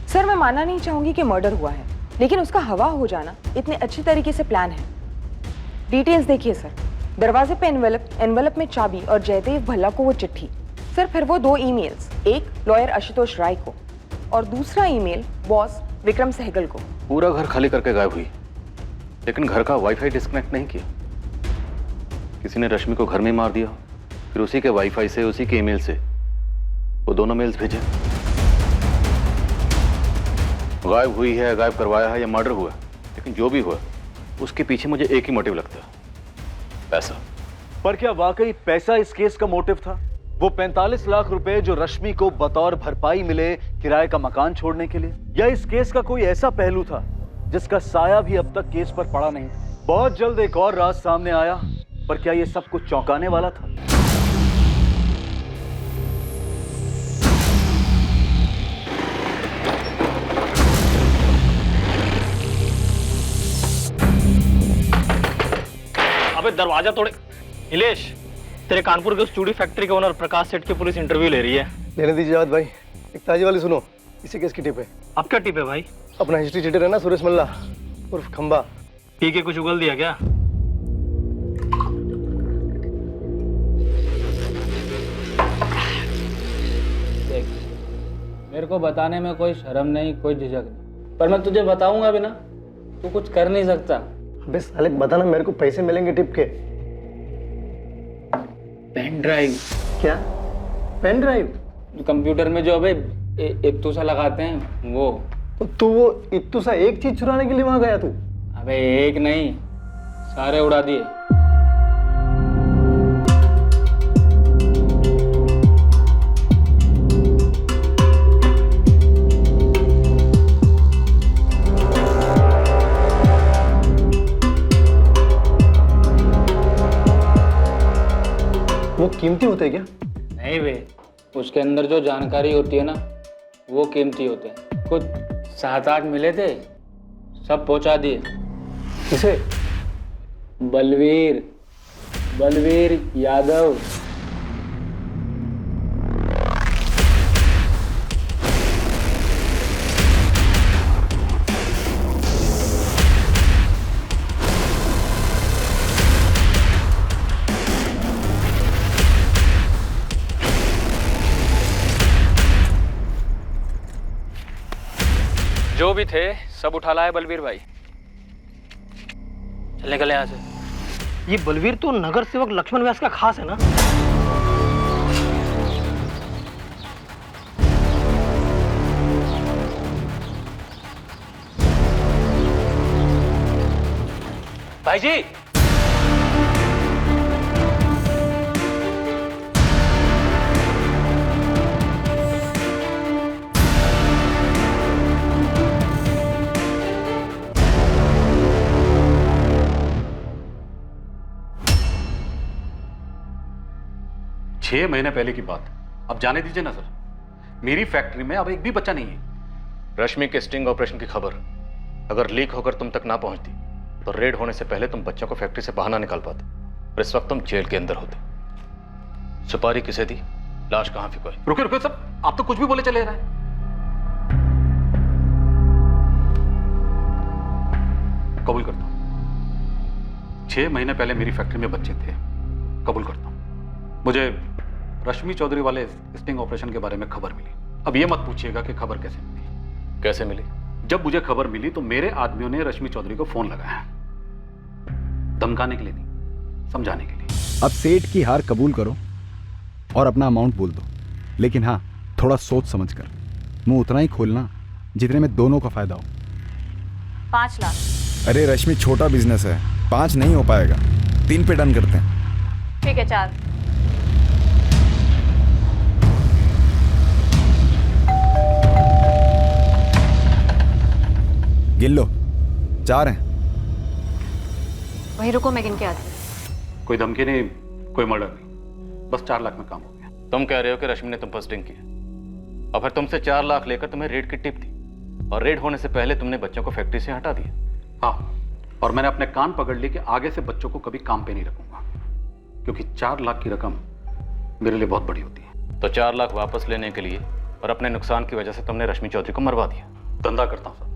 सर मैं मानना नहीं चाहूंगी कि मर्डर हुआ है, लेकिन उसका हवा हो जाना इतने अच्छे तरीके से प्लान है। डिटेल्स देखिए सर, दरवाजे पे एनवेलप में चाबी और जयदेव भल्ला को वो चिट्ठी। सर फिर वो 2 ईमेल्स, एक लॉयर आशुतोष राय को और दूसरा ईमेल बॉस विक्रम सहगल को। पूरा घर खाली करके गायब हुई, लेकिन घर का वाईफाई डिस्कनेक्ट नहीं किया। किसी ने रश्मि को घर में मार दिया, फिर उसी के वाईफाई से, उसी के ईमेल से वो दोनों मेल्स भेजे। गायब हुई है, गायब करवाया है या मर्डर हुआ, लेकिन जो भी हुआ उसके पीछे मुझे एक ही मोटिव लगता है, पैसा। पर क्या वाकई पैसा इस केस का मोटिव था? वो 45 लाख रुपए जो रश्मि को बतौर भरपाई मिले किराए का मकान छोड़ने के लिए, या इस केस का कोई ऐसा पहलू था जिसका साया भी अब तक केस पर पड़ा नहीं? बहुत जल्द एक और राज सामने आया, पर क्या ये सब कुछ चौंकाने वाला था? अबे दरवाजा तोड़े। नीलेश, तेरे कानपुर के उस चूड़ी फैक्ट्री के ओनर प्रकाश सेठ की पुलिस इंटरव्यू ले रही है। लेने दीजिए जावद भाई, एक ताजी वाली सुनो। इसी केस की टिप है। अब क्या टिप है भाई? अपना हिस्ट्री चीटर है ना सुरेश मल्ला उर्फ खंबा, पी के कुछ उगल दिया क्या? देख, मेरे को बताने में कोई शर्म नहीं, कोई झिझक नहीं, पर मैं तुझे बताऊंगा भी ना, तू कुछ कर नहीं सकता। अबे साले बताना, मेरे को पैसे मिलेंगे टिप के। Pen drive. क्या पेन ड्राइव? कंप्यूटर में जो अबे इत्तू सा लगाते हैं वो। तो तू वो इत्तू सा एक चीज चुराने के लिए वहां गया तू? अबे एक नहीं, सारे उड़ा दिए। वो कीमती होते क्या? नहीं बे, उसके अंदर जो जानकारी होती है ना वो कीमती होते हैं। कुछ 7-8 मिले थे, सब पहुंचा दिए। किसे? बलवीर यादव। जो भी थे सब उठा लाए बलवीर भाई। चल निकल यहाँ से। ये बलवीर तो नगर सेवक लक्ष्मण व्यास का खास है ना? भाई जी, छह महीने पहले की बात, अब जाने दीजिए ना सर। मेरी फैक्ट्री में अब एक भी बच्चा नहीं है। रश्मि के स्टिंग ऑपरेशन की खबर अगर लीक होकर तुम तक ना पहुंचती तो रेड होने से पहले तुम बच्चों को फैक्ट्री से बाहर ना निकाल पाते और इस वक्त तुम जेल के अंदर होते। सुपारी किसे दी, लाश कहां फेंको? रुके रुके सब, आप तो कुछ भी बोले चले रहे हैं। कबूल करता हूं 6 महीने पहले मेरी फैक्ट्री में बच्चे थे, कबूल करता हूं। मुझे रश्मि चौधरी वाले स्टिंग ऑपरेशन के बारे में खबर मिली। अब ये मत पूछिएगा कि खबर कैसे मिली। कैसे मिली? जब मुझे खबर मिली तो मेरे आदमियों ने रश्मि चौधरी को फोन लगाया, धमकाने के लिए नहीं, समझाने के लिए। अब सेठ की हार कबूल करो और अपना अमाउंट बोल दो, लेकिन हाँ थोड़ा सोच समझ कर। मुंह उतना ही खोलना जितने में दोनों का फायदा हो। 5 लाख। अरे रश्मि, छोटा बिजनेस है, 5 नहीं हो पाएगा, 3 पे डन करते हैं। ठीक है 4। गिन लो, 4 हैं। वहीं रुको, मैं गिन के आती हूँ। कोई धमकी नहीं, कोई मर्डर नहीं, बस 4 लाख में काम हो गया। तुम कह रहे हो कि रश्मि ने तुम पर स्टिंग किया और फिर तुमसे 4 लाख लेकर तुम्हें रेड की टिप दी और रेड होने से पहले तुमने बच्चों को फैक्ट्री से हटा दिया। हाँ, और मैंने अपने कान पकड़ लिए कि आगे से बच्चों को कभी काम पे नहीं रखूंगा, क्योंकि 4 लाख की रकम मेरे लिए बहुत बड़ी होती है। तो 4 लाख वापस लेने के लिए और अपने नुकसान की वजह से तुमने रश्मि चौधरी को मरवा दिया। धंधा करता हूँ सर,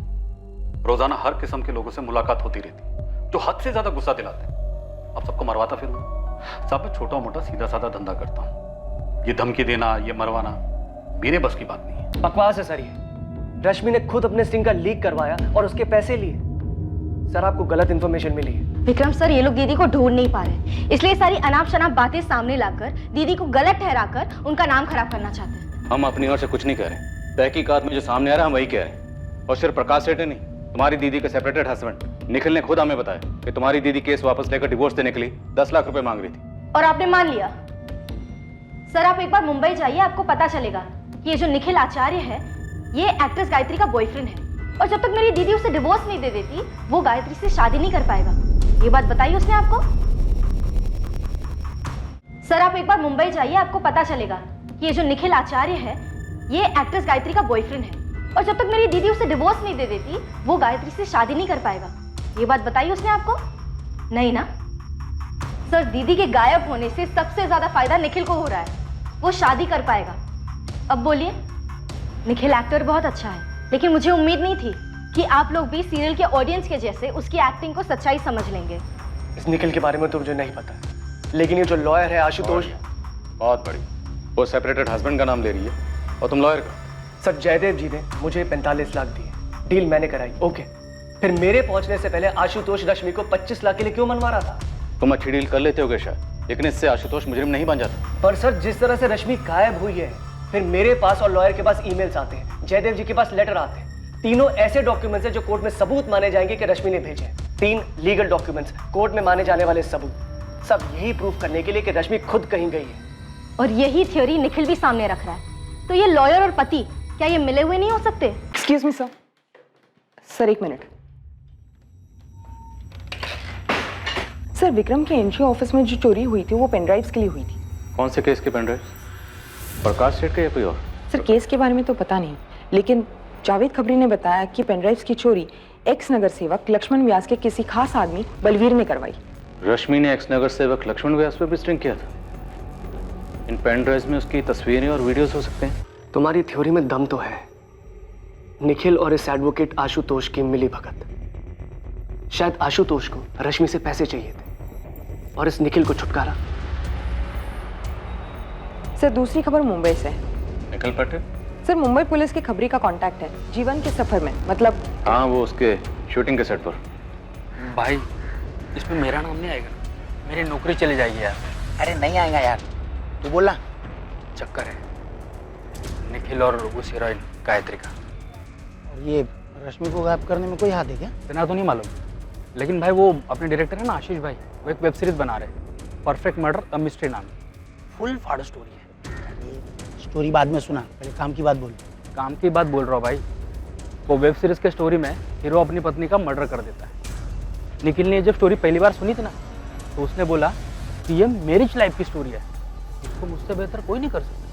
रोजाना हर किस्म के लोगों से मुलाकात होती रहती जो हद से ज्यादा गुस्सा दिलाते हैं। अब सबको मरवाता फिरूंगा। साहब मैं छोटा मोटा सीधा साधा धंधा करता हूँ, ये धमकी देना, ये मरवाना मेरे बस की बात नहीं है। बकवास है सर ये। रश्मि ने खुद अपने स्टिंग का लीक करवाया और उसके पैसे लिए। सर आपको गलत इन्फॉर्मेशन मिली है। विक्रम सर, ये लोग दीदी को ढूंढ नहीं पा रहे, इसलिए सारी अनाप शनाप बातें सामने लाकर दीदी को गलत ठहराकर उनका नाम खराब करना चाहते हैं। हम अपनी ओर से कुछ नहीं कह रहे, तहकीकात में जो सामने आ रहा है हम वही कह रहे हैं। और सिर्फ प्रकाश सेठ नहीं, तुम्हारी दीदी के सेपरेटेड हस्बैंड निखिल ने खुद हमें बताया कि तुम्हारी दीदी केस वापस लेकर डिवोर्स देने के लिए 10 लाख रुपए मांग रही थी। और आपने मान लिया? सर आप एक बार मुंबई जाइए, आपको पता चलेगा कि ये जो निखिल आचार्य है ये एक्ट्रेस गायत्री का बॉयफ्रेंड है, और जब तक मेरी दीदी उसे डिवोर्स नहीं दे देती वो गायत्री से शादी नहीं कर पाएगा। ये बात बताई उसने आपको? सर आप एक बार मुंबई जाइए, आपको पता चलेगा कि ये जो निखिल आचार्य है ये एक्ट्रेस गायत्री का बॉयफ्रेंड है, और जब तक मेरी दीदी उसे डिवोर्स नहीं दे देती वो गायत्री से शादी नहीं कर पाएगा। ये बात बताई उसने आपको? नहीं ना? सर दीदी के गायब होने से सबसे ज्यादा फायदा निखिल को हो रहा है, वो शादी कर पाएगा। अब बोलिए, निखिल एक्टर बहुत अच्छा है, लेकिन मुझे उम्मीद नहीं थी कि आप लोग भी सीरियल के ऑडियंस के जैसे उसकी एक्टिंग को सच्चाई समझ लेंगे। इस निखिल के बारे में तो मुझे नहीं पता, लेकिन ये जो लॉयर है आशुतोष, बहुत बड़ी, वो सेपरेटेड हस्बैंड का नाम ले रही है और तुम लॉयर का। सर जयदेव जी ने मुझे 45 लाख दिए, डील मैंने कराई, ओके। फिर मेरे पहुंचने से पहले आशुतोष रश्मि को 25 लाख के लिए क्यों मनवा रहा था? तुम अच्छी डील कर लेते होगे शायद, लेकिन इससे आशुतोष मुजरिम नहीं बन जाता। पर सर जिस तरह से रश्मि गायब हुई है, फिर मेरे पास और लॉयर के पास ईमेल्स आते हैं, जयदेव जी के पास लेटर आते हैं, तीनों ऐसे डॉक्यूमेंट्स हैं जो कोर्ट में सबूत माने जाएंगे कि रश्मि ने भेजे हैं। 3 लीगल डॉक्यूमेंट्स, कोर्ट में माने जाने वाले सबूत, सब यही प्रूफ करने के लिए कि रश्मि खुद कहीं गई है। और यही थ्योरी निखिल भी सामने रख रहा है। तो ये लॉयर और पति क्या ये मिले हुए नहीं हो सकते? Excuse me sir. सर एक मिनट। सर विक्रम के एंट्री ऑफिस में जो चोरी हुई थी वो पेनड्राइव्स के लिए हुई थी। कौन से केस के पेनड्राइव? प्रकाश सेठ के या कोई और? सर केस के बारे में तो पता नहीं, लेकिन जावेद खबरी ने बताया कि पेनड्राइव्स की चोरी एक्स नगर सेवक लक्ष्मण व्यास के किसी खास आदमी बलवीर ने करवाई। रश्मि ने एक्स नगर सेवक लक्ष्मण व्यास पर भी स्ट्रिंग किया था। इन पेनड्राइव्स में उसकी तस्वीरें और वीडियोस हो सकते हैं। तुम्हारी थ्योरी में दम तो है। निखिल और इस एडवोकेट आशुतोष की मिली भगत। शायद आशुतोष को रश्मि से पैसे चाहिए थे और इस निखिल को छुटकारा। सर दूसरी खबर मुंबई से। निखिल पटेल? सर मुंबई पुलिस के खबरी का कांटेक्ट है जीवन के सफर में, मतलब हाँ वो उसके शूटिंग के सेट पर। भाई इसमें मेरा नाम नहीं आएगा, मेरी नौकरी चली जाएगी यार। अरे नहीं आएगा यार, तू बोला। चक्कर है निखिल और उस हीरोइन गायत्री का। और ये रश्मि को गायब करने में कोई हाथ है क्या? इतना तो नहीं मालूम, लेकिन भाई वो अपने डायरेक्टर है ना आशीष भाई, वो एक वेब सीरीज बना रहे हैं, परफेक्ट मर्डर अ मिस्ट्री नाम। फुल फाड़ स्टोरी है। ये स्टोरी बाद में सुना, पहले काम की बात बोल। काम की बात बोल रहा हूँ भाई। वो वेब सीरीज के स्टोरी में हीरो अपनी पत्नी का मर्डर कर देता है। निखिल ने जब स्टोरी पहली बार सुनी थी ना, तो उसने बोला कि ये मैरिज लाइफ की स्टोरी है, इसको मुझसे बेहतर कोई नहीं कर सकता।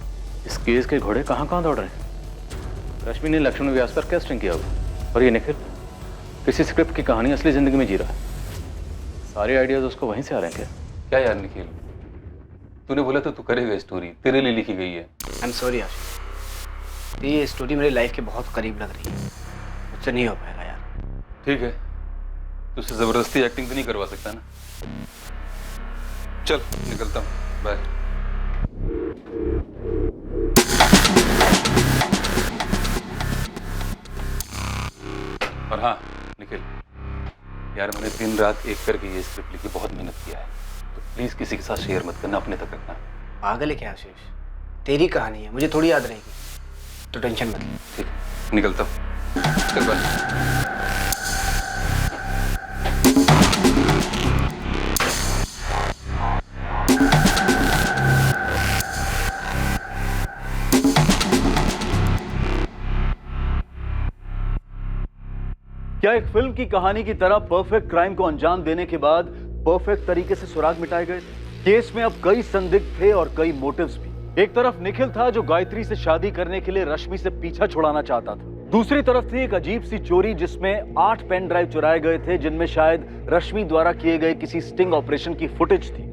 इस केस के घोड़े कहाँ कहाँ दौड़ रहे हैं। रश्मि ने लक्ष्मण व्यास पर क्या स्ट्रिंग किया होगा, और ये निखिल किसी स्क्रिप्ट की कहानी असली जिंदगी में जी रहा है। सारे आइडियाज उसको वहीं से आ रहे हैं क्या? क्या यार निखिल, तूने बोला तो तू करेगा, स्टोरी तेरे लिए लिखी गई है। आई एम सॉरी आशीष, ये स्टोरी मेरी लाइफ के बहुत करीब लग रही है, मुझसे नहीं हो पाएगा यार। ठीक है, तुझसे जबरदस्ती एक्टिंग तो नहीं करवा सकता ना। चल निकलता हूँ, बाय। और हाँ निखिल यार, मैंने दिन रात एक करके ये स्क्रिप्ट लिखी, बहुत मेहनत किया है, तो प्लीज किसी के साथ शेयर मत करना, अपने तक रखना। पागल है क्या आशीष, तेरी कहानी है, मुझे थोड़ी याद रहेगी, तो टेंशन मत ले। ठीक है, निकलता हूँ, चल बाय। क्या एक फिल्म की कहानी की तरह परफेक्ट क्राइम को अंजाम देने के बाद परफेक्ट तरीके से सुराग मिटाए गए? केस में अब कई संदिग्ध थे और कई मोटिव्स भी। एक तरफ निखिल था जो गायत्री से शादी करने के लिए रश्मि से पीछा छुड़ाना चाहता था, दूसरी तरफ थी एक अजीब सी चोरी जिसमें 8 पेन ड्राइव चुराए गए थे, जिनमें शायद रश्मि द्वारा किए गए किसी स्टिंग ऑपरेशन की फुटेज थी,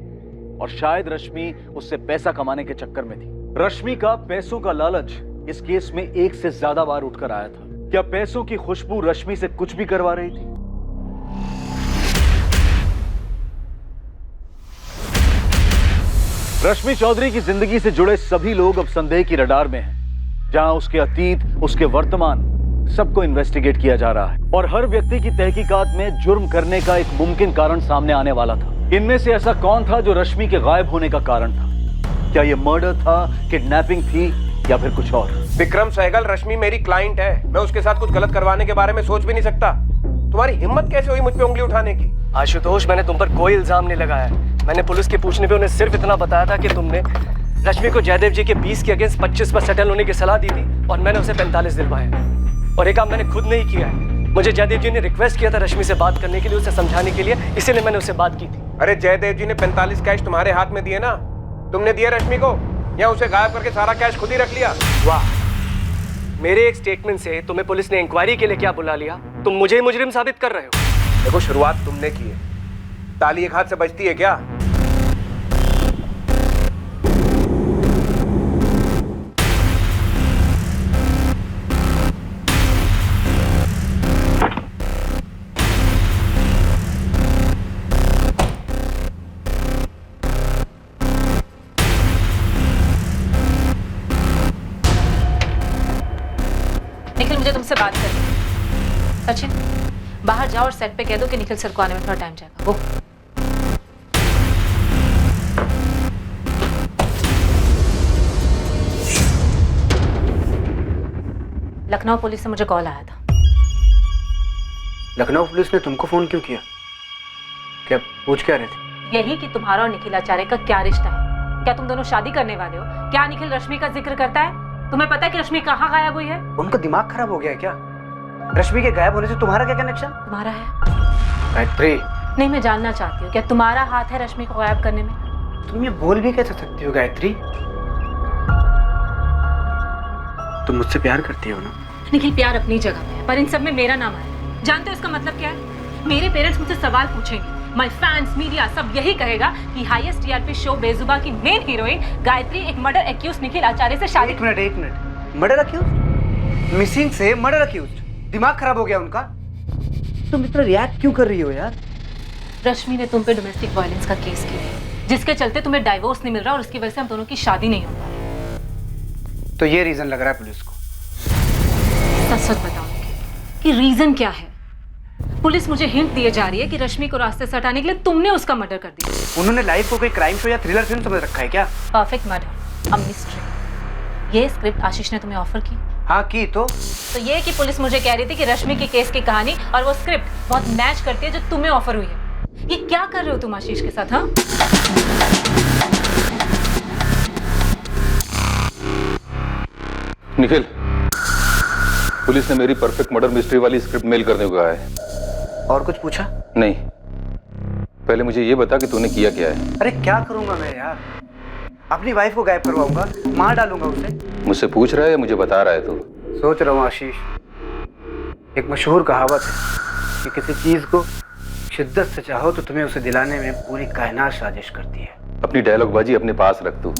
और शायद रश्मि उससे पैसा कमाने के चक्कर में थी। रश्मि का पैसों का लालच इस केस में 1 से ज्यादा बार उठकर आया था। क्या पैसों की खुशबू रश्मि से कुछ भी करवा रही थी? रश्मि चौधरी की जिंदगी से जुड़े सभी लोग अब संदेह की रडार में हैं, जहां उसके अतीत, उसके वर्तमान सबको इन्वेस्टिगेट किया जा रहा है और हर व्यक्ति की तहकीकात में जुर्म करने का एक मुमकिन कारण सामने आने वाला था। इनमें से ऐसा कौन था जो रश्मि के गायब होने का कारण था? क्या यह मर्डर था, किडनैपिंग थी या फिर कुछ और? विक्रम सहगल, रश्मि मेरी क्लाइंट है, मैं उसके साथ कुछ गलत करवाने के बारे में सोच भी नहीं सकता। तुम्हारी हिम्मत कैसे हुई मुझ पे उंगली उठाने की? आशुतोष, मैंने तुम पर कोई इल्जाम नहीं लगाया। मैंने पुलिस के पूछने पे उन्हें सिर्फ इतना बताया था कि तुमने रश्मि को जयदेव जी के 20 के अगेंस्ट 25 पर सेटल होने की सलाह दी थी और मैंने उसे 45 दिलवाए। और ये काम मैंने खुद नहीं किया है, मुझे जयदेव जी ने रिक्वेस्ट किया था रश्मि से बात करने के लिए, उसे समझाने के लिए, इसीलिए मैंने उससे बात की थी। अरे जयदेव जी ने 45 कैश तुम्हारे हाथ में दिए ना, तुमने दिया रश्मि को या उसे गायब करके सारा कैश खुद ही रख लिया? वाह, मेरे एक स्टेटमेंट से तुम्हें पुलिस ने इंक्वायरी के लिए क्या बुला लिया? तुम मुझे ही मुजरिम साबित कर रहे हो। देखो, शुरुआत तुमने की है, ताली एक हाथ से बजती है क्या? निखिल, मुझे तुमसे बात करनी है। सचिन, बाहर जाओ और सेट पे कह दो कि निखिल सर को आने में थोड़ा टाइम जाएगा। वो लखनऊ पुलिस से मुझे कॉल आया था। लखनऊ पुलिस ने तुमको फोन क्यों किया? क्या पूछ क्या रहे थे? यही कि तुम्हारा और निखिल आचार्य का क्या रिश्ता है? क्या तुम दोनों शादी करने वाले हो? क्या निखिल रश्मि का जिक्र करता है? तुम्हें पता है कि रश्मि कहाँ गायब हुई है? उनका दिमाग खराब हो गया है क्या? रश्मि के गायब होने से तुम्हारा क्या कनेक्शन? तुम्हारा है। गायत्री, नहीं, मैं जानना चाहती हूँ क्या तुम्हारा हाथ है रश्मि को गायब करने में? तुम ये बोल भी कैसे सकती हो गायत्री? तुम मुझसे प्यार करती हो ना? निखिल, प्यार अपनी जगह पे है, पर इन सब में मेरा नाम आया। जानते हो इसका मतलब क्या है? मेरे पेरेंट्स मुझसे सवाल पूछेंगे, माय फैंस, मीडिया सब यही कहेगा कि हाईएस्ट टीआरपी शो बेजुबा की मेन हीरोइन गायत्री एक मर्डर एक्यूज निखिल आचार्य से शादी। एक मिनट, मर्डर एक्यूज? मिसिंग से मर्डर एक्यूज? दिमाग खराब हो गया उनका? तुम इतना रिएक्ट क्यों कर रही हो यार? रश्मि ने तुम पे डोमेस्टिक वायलेंस का केस किया है, जिसके चलते तुम्हें डाइवोर्स नहीं मिल रहा और उसकी वजह से हम दोनों की शादी नहीं हो पा रही। तो ये रीजन लग रहा है पुलिस को? सच बताओ कि रीजन क्या है? पुलिस मुझे हिंट दिए जा रही है कि रश्मि को रास्ते से हटाने के लिए तुमने उसका मर्डर कर दिया। उन्होंने लाइफ को कोई क्राइम शो या थ्रिलर फिल्म समझ रखा है क्या? Perfect murder, a mystery. ये स्क्रिप्ट आशीष ने तुम्हें ऑफर की? हाँ की। तो ये कि पुलिस मुझे कह रही थी कि रश्मि के केस की कहानी और वो स्क्रिप्ट बहुत मैच करती है जो तुम्हें ऑफर हुई है। ये क्या कर रहे हो तुम आशीष के साथ? हाँ, निखिल, पुलिस ने मेरी परफेक्ट मर्डर मिस्ट्री वाली स्क्रिप्ट मेल करने को कहा है। और कुछ पूछा? नहीं, पहले मुझे ये बता कि तूने किया क्या है। अरे क्या करूंगा मैं यार? अपनी वाइफ को गायब करवाऊंगा, मार डालूंगा उसे। मुझसे पूछ रहा है या मुझे बता रहा है तू? सोच रहा हूँ आशीष। एक मशहूर कहावत है कि किसी चीज को शिद्दत से चाहो तो तुम्हें उसे दिलाने में पूरी कायनात साजिश करती है। अपनी डायलॉगबाजी अपने पास रख तू।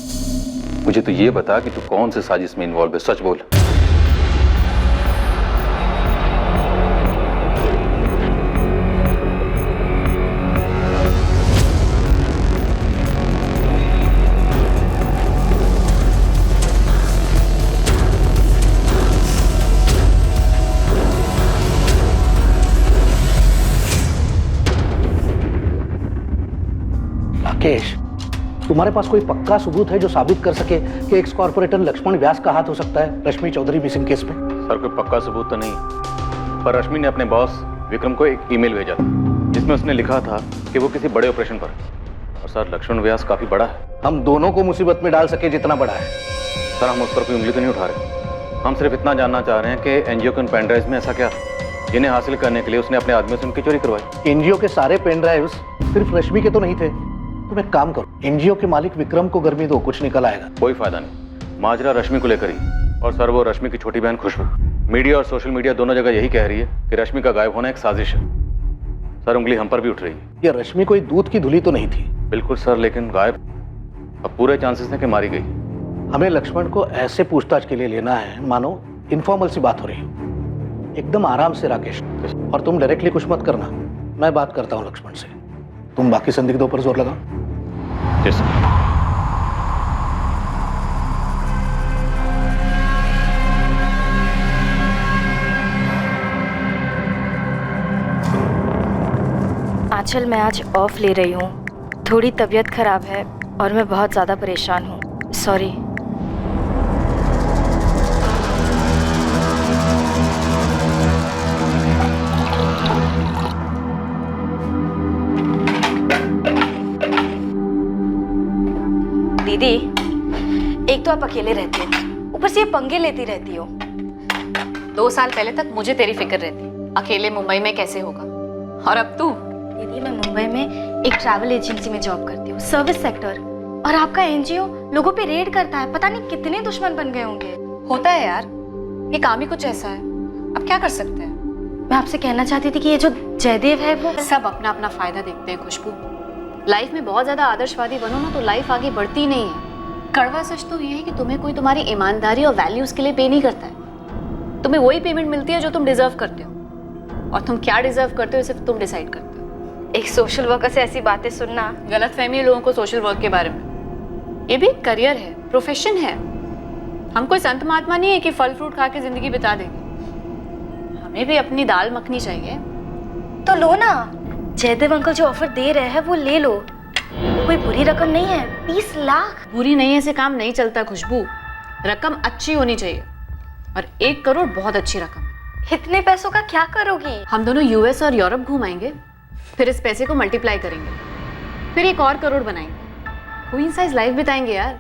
मुझे तो ये बता कि तू कौन से साजिश में इन्वॉल्व है, सच बोल। राकेश, तुम्हारे पास कोई पक्का सबूत है जो साबित कर सके कि एक्स कॉर्पोरेटर लक्ष्मण व्यास का हाथ हो सकता है रश्मि चौधरी मिसिंग केस में? सर, कोई पक्का सबूत तो नहीं, पर रश्मि ने अपने बॉस विक्रम को एक ईमेल भेजा था जिसमें उसने लिखा था कि वो किसी बड़े ऑपरेशन पर है। और सर, लक्ष्मण व्यास काफी बड़ा है। हम दोनों को मुसीबत में डाल सके जितना बड़ा है। सर, हम उस पर कोई उंगली तो नहीं उठा रहे, हम सिर्फ इतना जानना चाह रहे हैं कि एनजीओ के उन पेन ड्राइव में ऐसा क्या जिन्हें हासिल करने के लिए उसने अपने आदमियों से उनकी चोरी करवाई। एनजीओ के सारे पेन ड्राइव्स सिर्फ रश्मि के तो नहीं थे। तुम एक काम करो, एनजीओ के मालिक विक्रम को गर्मी दो, कुछ निकल आएगा। कोई फायदा नहीं, माजरा रश्मि को लेकर ही। और सर, वो रश्मि की छोटी बहन खुशबू, मीडिया और सोशल मीडिया दोनों जगह यही कह रही है कि रश्मि का गायब होना एक साजिश है। सर, उंगली हम पर भी उठ रही है। ये रश्मि कोई दूध की धुली तो नहीं थी? बिल्कुल सर, लेकिन गायब अब पूरे चांसेस हैं कि मारी गई। हमें लक्ष्मण को ऐसे पूछताछ के लिए लेना है मानो इनफॉर्मल सी बात हो रही है। एकदम आराम से राकेश, और तुम डायरेक्टली कुछ मत करना, मैं बात करता हूँ लक्ष्मण से। तुम बाकी संदिग्धों पर जोर लगाओ। Yes sir. आंचल, मैं आज ऑफ ले रही हूँ। थोड़ी तबीयत खराब है और मैं बहुत ज़्यादा परेशान हूँ। सॉरी। दीदी, एक तो आप अकेले रहती हो, ऊपर से ये पंगे लेती रहती हो। 2 साल पहले तक मुझे तेरी फिक्र रहती, अकेले मुंबई में कैसे होगा, और अब तू? दीदी, मैं मुंबई में एक ट्रैवल एजेंसी में जॉब करती हूँ, सर्विस सेक्टर, और आपका एनजीओ लोगों पे रेड करता है। पता नहीं कितने दुश्मन बन गए होंगे। होता है यार, ये काम ही कुछ ऐसा है, अब क्या कर सकते हैं। मैं आपसे कहना चाहती थी कि ये जो जयदेव है वो सब अपना अपना फायदा देखते हैं खुशबू। लाइफ में बहुत ज्यादा आदर्शवादी बनो ना तो लाइफ आगे बढ़ती नहीं है। कड़वा सच तो ये है कि तुम्हें कोई तुम्हारी ईमानदारी और वैल्यूज के लिए पे नहीं करता है। तुम्हें वही पेमेंट मिलती है जो तुम डिजर्व करते हो, और तुम क्या डिजर्व करते हो सिर्फ तुम डिसाइड करते हो। एक सोशल वर्कर से ऐसी बातें सुनना, गलतफहमी है लोगों को सोशल वर्क के बारे में। ये भी एक करियर है, प्रोफेशन है। हम कोई संत महात्मा नहीं है कि फल फ्रूट खा के जिंदगी बिता देंगे। हमें भी अपनी दाल मखनी चाहिए। तो लो ना, जयदेव अंकल जो ऑफर दे रहे हैं वो ले लो। वो कोई बुरी रकम नहीं है, 20 लाख। बुरी नहीं है से काम नहीं चलता खुशबू, रकम अच्छी होनी चाहिए, और 1 करोड़ बहुत अच्छी रकम। इतने पैसों का क्या करोगी? हम दोनों यूएस और यूरोप घुमाएंगे, फिर इस पैसे को मल्टीप्लाई करेंगे, फिर 1 और करोड़ बनाएंगे, क्वीन साइज लाइफ बिताएंगे यार।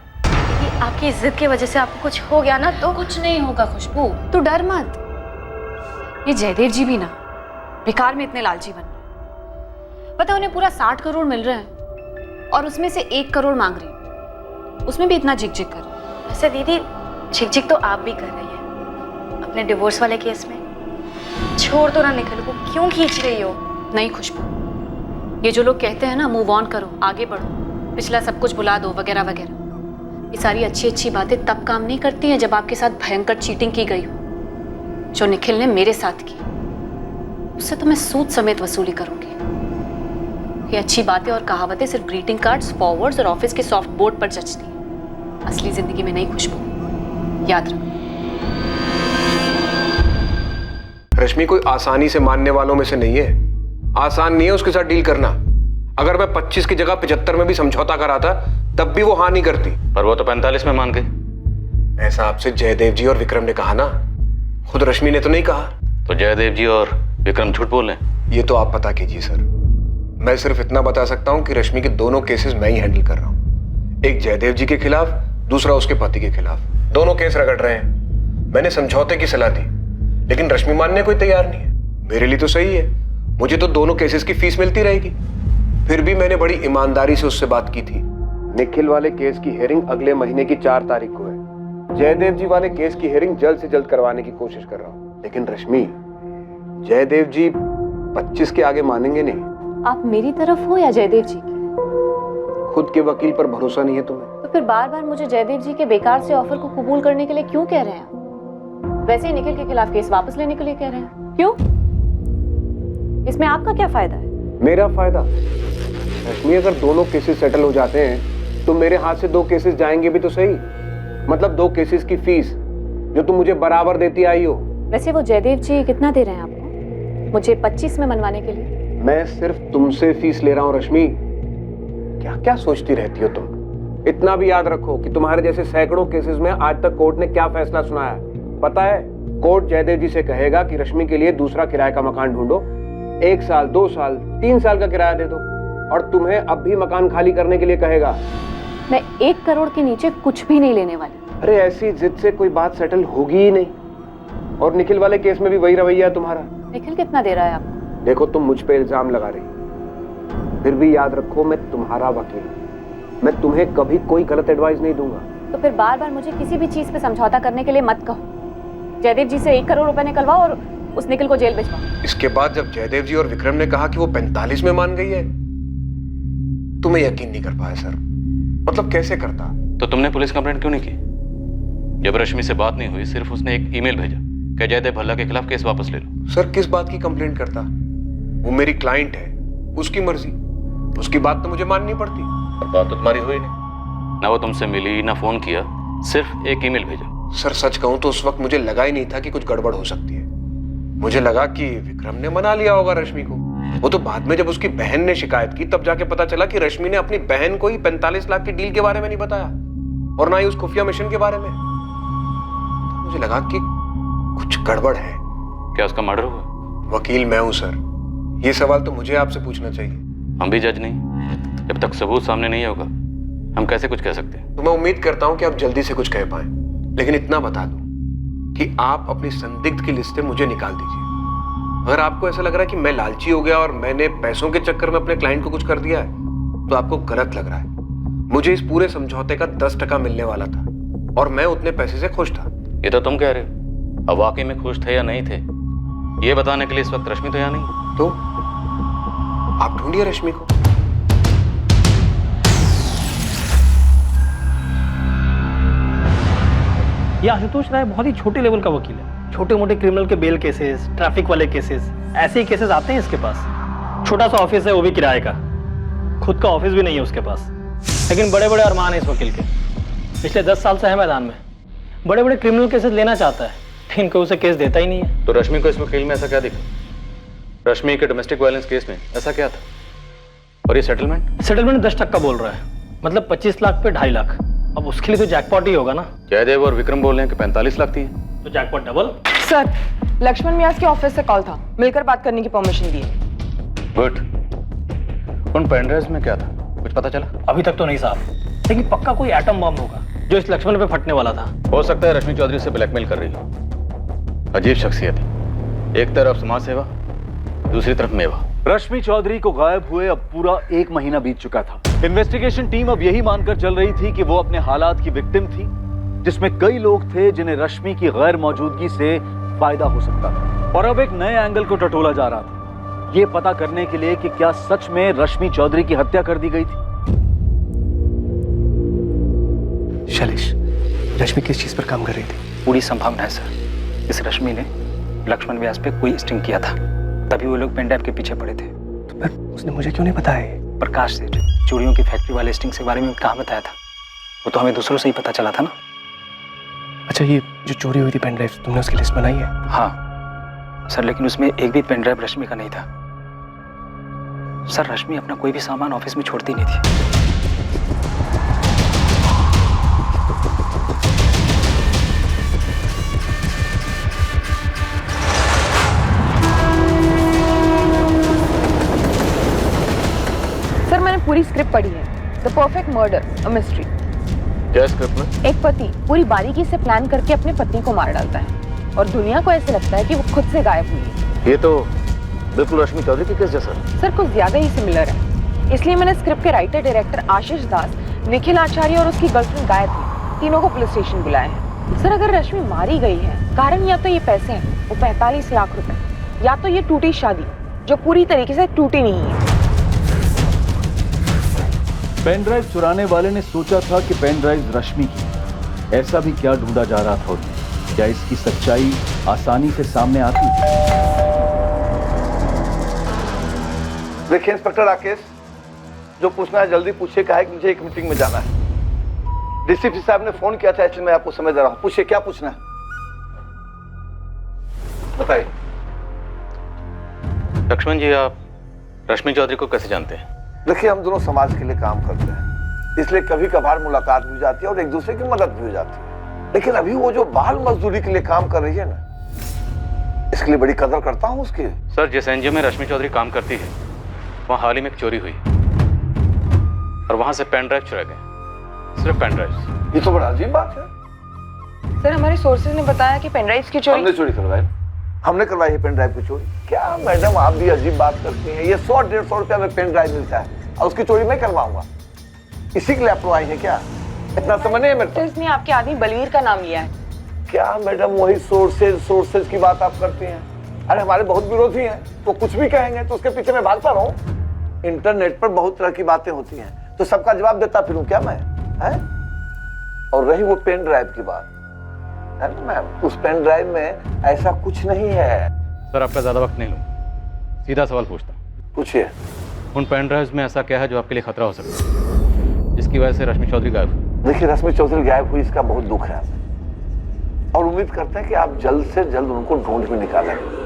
आपकी इज्जत की वजह से आपको कुछ हो गया ना तो? कुछ नहीं होगा खुशबू, तू डर मत। ये जयदेव जी भी ना बेकार में इतने लालची बन रहे। पता है उन्हें पूरा 60 करोड़ मिल रहा है और उसमें से 1 करोड़ मांग रही है, उसमें भी इतना झिक-झिक कर। वैसे दीदी, झिक-झिक तो आप भी कर रही है अपने डिवोर्स वाले केस में। छोड़ दो ना निखिल को, क्यों खींच रही हो? नहीं खुशबू, ये जो लोग कहते हैं ना मूव ऑन करो, आगे बढ़ो, पिछला सब कुछ भुला दो वगैरह वगैरह, ये सारी अच्छी अच्छी बातें तब काम नहीं करती हैं जब आपके साथ भयंकर चीटिंग की गई हो, जो निखिल ने मेरे साथ की। उससे तो मैं सूद समेत वसूली करूंगी। ये अच्छी बातें और कहावतें सिर्फ ग्रीटिंग कार्ड्स, फॉरवर्ड्स और ऑफिस के सॉफ्ट बोर्ड पर जचती हैं, असली जिंदगी में नहीं खुशबू, याद रखो। रश्मि कोई आसानी से मानने वालों में से नहीं है। आसान नहीं है उसके साथ डील करना। अगर मैं 25 की जगह 75 में भी समझौता कराता तब भी वो हाँ नहीं करती। पर वो तो 45 में मान गई। ऐसा आपसे जयदेव जी और विक्रम ने कहा ना, खुद रश्मि ने तो नहीं कहा। तो जयदेव जी और विक्रम झूठ बोल रहे हैं? ये तो आप पता कीजिए सर। मैं सिर्फ इतना बता सकता हूँ कि रश्मि के दोनों केसेस मैं ही हैंडल कर रहा हूँ। एक जयदेव जी के खिलाफ, दूसरा उसके पति के खिलाफ। दोनों केस रगड़ रहे हैं। मैंने समझौते की सलाह दी, लेकिन रश्मि मानने को तैयार नहीं है। मेरे लिए तो सही है, मुझे तो दोनों केसेस की फीस मिलती रहेगी। फिर भी मैंने बड़ी ईमानदारी से उससे बात की थी। निखिल वाले केस की हियरिंग अगले महीने की 4 तारीख को है। जयदेव जी वाले केस की हियरिंग जल्द से जल्द करवाने की कोशिश कर रहा हूँ। लेकिन रश्मि, जयदेव जी 25 के आगे मानेंगे नहीं। आप मेरी तरफ हो या जयदेव जी की? खुद के वकील पर भरोसा नहीं है तुम्हें? तो फिर बार बार मुझे जयदेव जी के बेकार से ऑफर को कबूल करने के लिए क्यों कह रहे हैं? वैसे ही निखिल के खिलाफ केस वापस लेने के लिए कह रहे हैं, क्यों? इसमें आपका क्या फायदा है? मेरा फायदा? रश्मि, अगर दोनों केसेस सेटल हो जाते हैं तो मेरे हाथ से 2 केसेस जाएंगे भी तो सही। मतलब 2 केसेस की फीस जो तुम मुझे बराबर देती आई हो। वैसे वो जयदेव जी कितना दे रहे हैं आपको मुझे 25 में मनवाने के लिए? मैं सिर्फ तुमसे फीस ले रहा हूँ रश्मि। क्या क्या सोचती रहती हो तुम? इतना भी याद रखो कि तुम्हारे जैसे सैकड़ों केसेस में आज तक कोर्ट ने क्या फैसला सुनाया पता है? कोर्ट जयदेव जी से कहेगा कि रश्मि के लिए दूसरा किराए का मकान ढूंढो, 1 साल, 2 साल, 3 साल का किराया दे दो, और तुम्हें अब भी मकान खाली करने के लिए कहेगा। मैं 1 करोड़ के नीचे कुछ भी नहीं लेने वाली। अरे ऐसी जिद से कोई बात सेटल होगी ही नहीं। और निखिल वाले केस में भी वही रवैया है तुम्हारा। निखिल कितना दे रहा है आपको? देखो, तुम मुझ पे इल्जाम लगा रही, फिर भी याद रखो मैं तुम्हारा वकील हूं। मैं तुम्हें कभी कोई गलत एडवाइस नहीं दूंगा। तो फिर बार बार मुझे किसी भी चीज पे समझौता करने के लिए मत कहो। जयदेव जी से 1 करोड़ रुपए निकलवाओ और उस निखिल को जेल भिजवाओ। इसके बाद जब जयदेव जी और विक्रम ने कहा कि वो 45 में मान गई है, तुम्हें यकीन नहीं कर पाया सर। मतलब कैसे करता? तो तुमने पुलिस कंप्लेंट क्यों नहीं की? जब रश्मि से बात नहीं हुई, सिर्फ उसने एक ईमेल भेजा कि जयदेव भल्ला के खिलाफ केस वापस ले लो। सर, किस बात की कंप्लेंट करता? वो मेरी क्लाइंट है, उसकी मर्जी, उसकी बात तो मुझे माननी पड़ती। और बात तो तुम्हारी हुई नहीं, ना वो तुमसे मिली, ना फोन किया, सिर्फ एक ईमेल भेजा। सर सच कहूं तो उस वक्त मुझे लगा ही नहीं था कि कुछ गड़बड़ हो सकती है। मुझे लगा कि विक्रम ने मना लिया होगा रश्मि को। वो तो बाद में जब उसकी बहन ने शिकायत की तब जाके पता चला कि रश्मि ने अपनी बहन को ही 45 लाख की डील के बारे में नहीं बताया और ना ही उस खुफिया मिशन के बारे में। तो मुझे लगा कि कुछ गड़बड़ है। क्या उसका मर्डर हुआ? वकील मैं हूं सर, ये सवाल तो मुझे आपसे पूछना चाहिए। हम भी जज नहीं, जब तक सबूत सामने नहीं होगा हम कैसे कुछ कह सकते हैं। तो मैं उम्मीद करता हूं कि आप जल्दी से कुछ कह पाए, लेकिन इतना बता दूं कि आप अपनी संदिग्ध की लिस्ट से मुझे निकाल दीजिए। अगर आपको ऐसा लग रहा है कि मैं लालची हो गया और मैंने पैसों के चक्कर में अपने क्लाइंट को कुछ कर दिया है तो आपको गलत लग रहा है। मुझे इस पूरे समझौते का 10% मिलने वाला था और मैं उतने पैसे से खुश था। ये तो तुम कह रहे हो, अब वाकई में खुश थे या नहीं थे ये बताने के लिए इस वक्त रश्मि तो यहाँ नहीं। तो आप ढूंढिए रश्मि को। ये आशुतोष राय बहुत ही छोटे लेवल का वकील है। छोटे मोटे क्रिमिनल के बेल केसेस, ट्रैफिक वाले केसेस, ऐसे ही केसेस आते हैं इसके पास। छोटा सा ऑफिस है, वो भी किराए का, खुद का ऑफिस भी नहीं है उसके पास, लेकिन बड़े बड़े अरमान है इस वकील के। पिछले 10 साल से है मैदान में, बड़े बड़े क्रिमिनल केसेस लेना चाहता है, लेकिन कोई उसे केस देता ही नहीं है। तो रश्मि को इस वकील में ऐसा क्या दिखा? रश्मि के डोमेस्टिक वायलेंस केस में ऐसा क्या था? और ये सेटलमेंट 10% बोल रहा है, मतलब 25 लाख पे 2.5 लाख। अब उसके लिए तो जैकपॉट ही होगा ना। जयदेव और विक्रम बोल रहे हैं कि 45 लाख थी, तो जैकपॉट डबल। सर, लक्ष्मण व्यास के ऑफिस से कॉल था, मिलकर बात करने की परमिशन दी है। गुड। उन पेनड्राइव्स में क्या था, कुछ पता चला? अभी तक तो नहीं साहब, लेकिन पक्का कोई एटम बम होगा जो इस लक्ष्मण पे फटने वाला था। हो सकता है रश्मि चौधरी से ब्लैकमेल कर रही हो। अजीब शख्सियत है, एक तरफ समाज सेवा, दूसरी तरफ मेवा। रश्मि चौधरी को गायब हुए अब पूरा 1 महीना बीत चुका था। इन्वेस्टिगेशन टीम अब यही मानकर चल रही थी कि वो अपने हालात की विक्टिम थी, जिसमें कई लोग थे जिन्हें रश्मि की गैर मौजूदगी से फायदा हो सकता था। और अब एक नए एंगल को टटोला जा रहा था, ये पता करने के लिए कि क्या सच में रश्मि चौधरी की हत्या कर दी गई थी। शैलेश, रश्मि किस चीज पर काम कर रही थी? पूरी संभावना है सर, इस रश्मि ने लक्ष्मण व्यास पे कोई स्टिंग किया था, तभी वो लोग पेनड्राइव के पीछे पड़े थे। तो फिर उसने मुझे क्यों नहीं बताया? प्रकाश सेठ चूड़ियों की फैक्ट्री वाले स्टिंग के बारे में कहाँ बताया था? वो तो हमें दूसरों से ही पता चला था ना। अच्छा, ये जो चोरी हुई थी पेनड्राइव, तुमने उसकी लिस्ट बनाई है? हाँ सर, लेकिन उसमें एक भी पेनड्राइव रश्मि का नहीं था। सर, रश्मि अपना कोई भी सामान ऑफिस में छोड़ती नहीं थी। सर, मैंने पूरी स्क्रिप्ट पढ़ी है, the perfect murder, a mystery. क्या स्क्रिप्ट में? एक पति पूरी बारीकी से प्लान करके अपने पत्नी को मार डालता है और दुनिया को ऐसे लगता है कि वो खुद से गायब हुई है। ये तो बिल्कुल रश्मि चौधरी के केस जैसा। सर, कुछ ज्यादा ही सिमिलर है, इसलिए मैंने स्क्रिप्ट के राइटर डायरेक्टर आशीष दास, निखिल आचार्य और उसकी गर्लफ्रेंड गायत्री, तीनों को पुलिस स्टेशन बुलाया है। सर, अगर रश्मि मारी गई है, कारण या तो ये पैसे हैं, वो 45 लाख रुपए, या तो ये टूटी शादी जो पूरी तरीके से टूटी नहीं है। पेनड्राइव चुराने वाले ने सोचा था कि पेनड्राइव रश्मि की, ऐसा भी क्या ढूंढा जा रहा था? क्या इसकी सच्चाई आसानी से सामने आती? देखिए इंस्पेक्टर राकेश, जो पूछना है जल्दी पूछिए, कहा है कि मुझे एक मीटिंग में जाना है। डीसीपी साहब ने फोन किया था, इसलिए मैं आपको समय दे रहा हूं। पूछिए, क्या पूछना है बताइए। लक्ष्मण जी, आप रश्मि चौधरी को कैसे जानते हैं? देखिए, हम दोनों समाज के लिए काम करते हैं, इसलिए कभी कभार मुलाकात भी हो जाती है और एक दूसरे की मदद भी हो जाती है। लेकिन अभी वो जो बाल मजदूरी के लिए काम कर रही है ना, इसके लिए बड़ी कदर करता हूँ उसकी। सर, जिस एनजीओ में रश्मि चौधरी काम करती है वहाँ हाल ही में एक चोरी हुई और वहाँ से पेन ड्राइव चुरा गए, सिर्फ पेन ड्राइव। ये तो बड़ा अजीब बात है। सर, हमारे सोर्सेज ने बताया कि पेन ड्राइव की चोरी हमने चोरी करवाई, हमने करवाई है पेन ड्राइव की चोरी। क्या मैडम, आप भी अजीब बात करती हैं। ये 100-150 रुपया में पेन ड्राइव मिलता है और उसकी चोरी मैं करवाऊंगा? इसी के लिए अप्लाई है क्या? इतना समझ नहीं है मेरे को। इसने आपके आदमी बलवीर का नाम लिया है। क्या मैडम, वही सोर्सेज की बात आप करती हैं? अरे हमारे बहुत विरोधी हैं, तो कुछ भी कहेंगे तो उसके पीछे मैं भागता रहूं। इंटरनेट पर बहुत तरह की बातें होती हैं, तो सबका जवाब देता फिरूं क्या मैं? है? और रही वो पेन ड्राइव की बात, है ना मैम, उस पेन ड्राइव में ऐसा कुछ नहीं है। सर, आपका ज्यादा वक्त नहीं लूंगा, सीधा सवाल पूछता हूं। पूछिए। उन पेन ड्राइव्स में ऐसा क्या है जो आपके लिए खतरा हो सकता है, जिसकी वजह से रश्मि चौधरी गायब हुई? देखिए, रश्मि चौधरी गायब हुई, इसका बहुत दुख है और उम्मीद करते हैं कि आप जल्द से जल्द उनको ढूंढ भी निकालेंगे।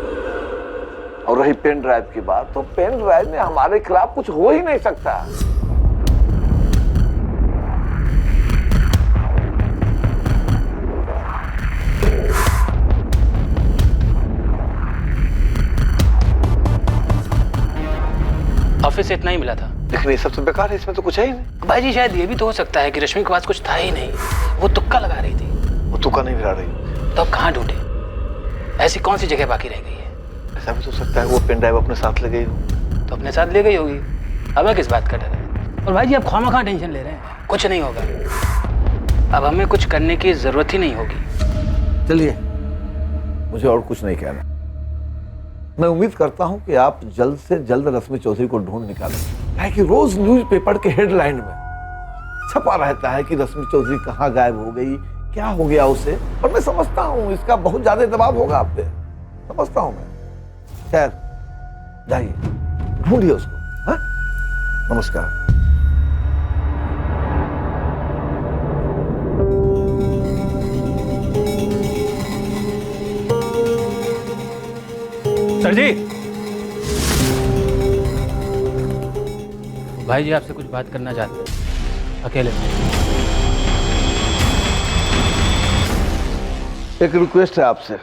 और रही पेन ड्राइव की बात, तो पेन ड्राइव में हमारे खिलाफ कुछ हो ही नहीं सकता। ऑफिस से इतना ही मिला था। लेकिन ये सब तो बेकार है, इसमें तो कुछ है ही नहीं। भाई जी शायद ये भी तो हो सकता है कि रश्मि के पास कुछ था ही नहीं, वो तुक्का लगा रही थी। वो तुक्का नहीं भिड़ा रही तो अब कहाँ ढूंढे? ऐसी कौन सी जगह बाकी रह गई है? ऐसा भी तो सकता है वो पेन ड्राइव अपने साथ ले गई हो। तो अपने साथ ले गई होगी, हमें किस बात का डर है? और भाई जी आप खामखा टेंशन ले रहे हैं, कुछ नहीं होगा। अब हमें कुछ करने की जरूरत ही नहीं होगी। चलिए, मुझे और कुछ नहीं कहना। मैं उम्मीद करता हूं कि आप जल्द से जल्द रश्मि चौधरी को ढूंढ निकालें, कि रोज न्यूज़पेपर के हेडलाइन में छपा रहता है कि रश्मि चौधरी कहाँ गायब हो गई, क्या हो गया उसे। और मैं समझता हूँ इसका बहुत ज्यादा दबाव होगा आप पे, समझता हूँ मैं। खैर, जाइए ढूंढिए उसको। हाँ, नमस्कार। सर जी। भाई जी आपसे कुछ बात करना चाहते हैं, अकेले में। एक रिक्वेस्ट है आपसे।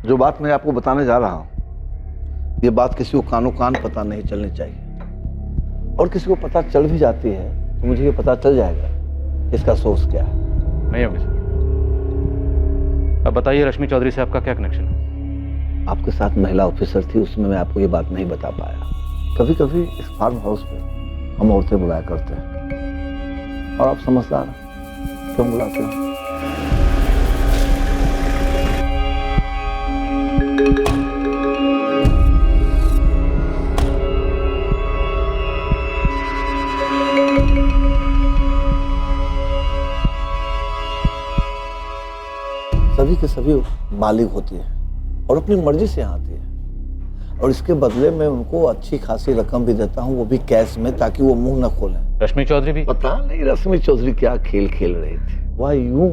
जो बात मैं आपको बताने जा रहा हूं, ये बात किसी को कानो कान पता नहीं चलनी चाहिए। और किसी को पता चल भी जाती है तो मुझे ये पता चल जाएगा कि इसका सोर्स क्या है। नहीं होगी सर। अब बताइए रश्मि चौधरी से आपका क्या कनेक्शन है? आपके साथ महिला ऑफिसर थी, उसमें मैं आपको ये बात नहीं बता पाया। कभी कभी इस फार्म हाउस पे हम औरतें बुलाया करते हैं, और आप समझदार हैं, क्यों बुलाते हैं? सभी के सभी बालिग होती है और अपनी मर्जी से यहाँ आती है, और इसके बदले में उनको अच्छी खासी रकम भी देता हूँ, वो भी कैश में, ताकि वो मुंह न खोलें। रश्मि चौधरी भी? पता नहीं रश्मि चौधरी क्या खेल खेल रही थी। वह यूं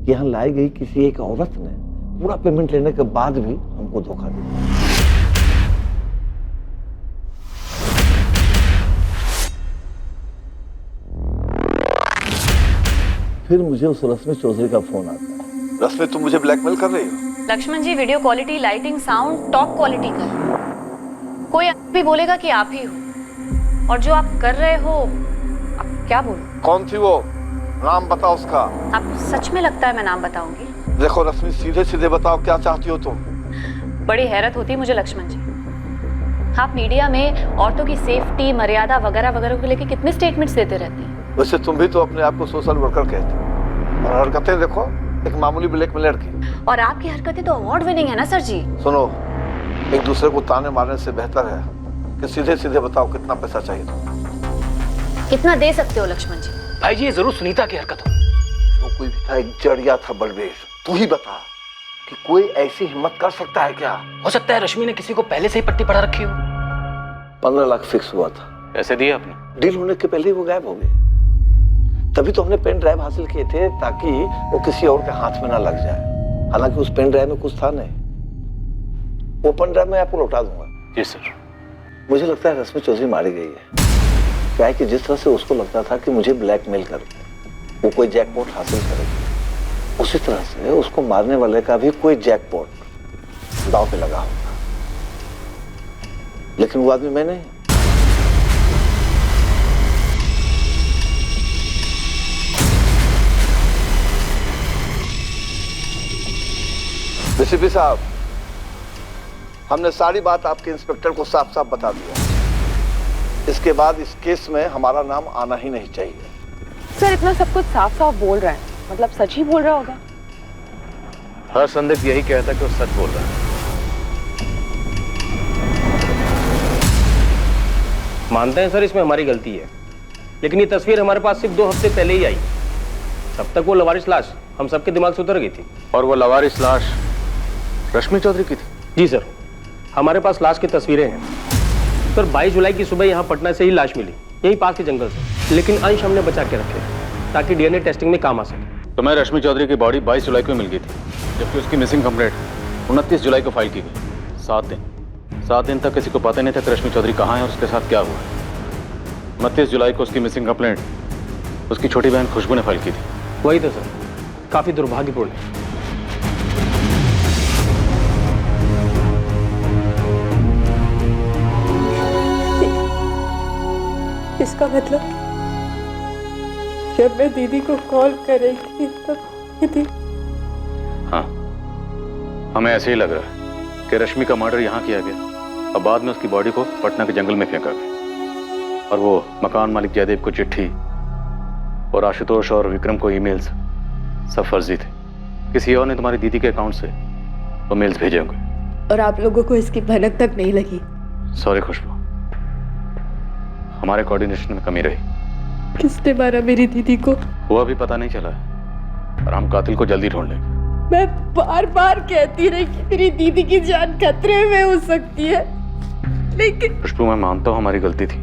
यहाँ लाई गई किसी एक औरत ने पूरा पेमेंट लेने के बाद भी हमको धोखा दिया। फिर मुझे उस रश्मि चौधरी का फोन आता है। रश्मि, तुम मुझे ब्लैकमेल कर रही हो? Lakshman ji, video quality, lighting, sound top quality का है। कोई भी बोलेगा कि आप ही हो, और जो आप कर रहे हो, आप क्या बोलो? कौन थी वो? नाम बताओ उसका। आपको सच में लगता है मैं नाम बताऊंगी? देखो रश्मि, सीधे सीधे बताओ क्या चाहती हो तुम। बड़ी हैरत होती है मुझे लक्ष्मण जी, आप मीडिया में औरतों की सेफ्टी, मर्यादा वगैरह वगैरह को लेकर कितने स्टेटमेंट्स देते रहते हैं। वैसे तुम भी तो अपने आप को सोशल वर्कर कहते हो, और हरकतें देखो एक मामूली ब्लैकमेलर की। और आपकी हरकतें तो अवार्ड विनिंग है ना सर जी। सुनो, एक दूसरे को ताने मारने से बेहतर है कि सीधे सीधे बताओ कितना पैसा चाहिए तुम। कितना दे सकते हो लक्ष्मण जी? भाई जी ये जरूर सुनीता की हरकत हो। जो कोई भी था एक जड़िया था बलबीर। तू ही बता कि कोई ऐसी हिम्मत कर सकता है क्या? हो सकता है रश्मि ने किसी को पहले से ही पट्टी पढ़ा रखी हो। 15 लाख फिक्स हुआ था। पैसे दिए आपने? डील होने के पहले ही वो गायब हो गए। तभी तो हमने पेन ड्राइव हासिल किए थे, ताकि वो किसी और के हाथ में ना लग जाए। हालांकि उस पेन ड्राइव में कुछ था नहीं। वो पेन ड्राइव मैं आपको लौटा दूंगा। जी सर। मुझे लगता है रश्मि चौधरी मारी गई है। क्या है कि जिस तरह से उसको लगता था कि मुझे ब्लैकमेल करके वो कोई जैकपॉट हासिल करेगी, उसी तरह से उसको मारने वाले का भी कोई जैकपॉट दांव पे लगा होगा। लेकिन वो आदमी मैं नहीं। डीसीपी साहब, हमने सारी बात आपके इंस्पेक्टर को साफ साफ बता दिया। इसके बाद इस केस में हमारा नाम आना ही नहीं चाहिए। सर इतना सब कुछ साफ साफ बोल रहा है, मतलब सच ही बोल रहा होगा। हर संदिग्ध यही कहता है कि वो सच बोल रहा है। मानते हैं सर इसमें हमारी गलती है, लेकिन ये तस्वीर हमारे पास सिर्फ 2 हफ्ते पहले ही आई। तब तक वो लवारिस लाश हम सबके दिमाग से उतर गई थी। और वो लवारिस लाश रश्मि चौधरी की थी? जी सर, हमारे पास लाश की तस्वीरें हैं सर। 22 जुलाई की सुबह यहाँ पटना से ही लाश मिली, यही पास के जंगल से, लेकिन अंश हमने बचा के रखे ताकि डीएनए टेस्टिंग में काम आ सके। तो मैं रश्मि चौधरी की बॉडी 22 जुलाई को मिल गई थी, जबकि उसकी मिसिंग कंप्लेंट 29 जुलाई को फाइल की गई। 7 दिन। 7 दिन तक किसी को पता नहीं था कि रश्मि चौधरी कहाँ है और उसके साथ क्या हुआ है। 29 जुलाई को उसकी मिसिंग कंप्लेंट उसकी छोटी बहन खुशबू ने फाइल की थी। वही तो सर, काफी दुर्भाग्यपूर्ण है। इसका मतलब जब मैं दीदी को कॉल कर रही थी तब दीदी। हाँ, हमें ऐसे ही लग रहा है कि रश्मि का मर्डर यहाँ किया गया और बाद में उसकी बॉडी को पटना के जंगल में फेंका गया। और वो मकान मालिक जयदेव को चिट्ठी और आशुतोष और विक्रम को ईमेल्स सब फर्जी थे। किसी और ने तुम्हारी दीदी के अकाउंट से वो मेल्स भेजे होंगे। और आप लोगों को इसकी भनक तक नहीं लगी। सॉरी खुशबू, हमारे कोऑर्डिनेशन में कमी रही। किसने मारा मेरी दीदी को? वो अभी पता नहीं चला है और हम कातिल को जल्दी ढूंढ लेंगे। मैं बार बार कहती रही कि मेरी दीदी की जान खतरे में हो सकती है, लेकिन खुशबू मैं मानता हूँ हमारी गलती थी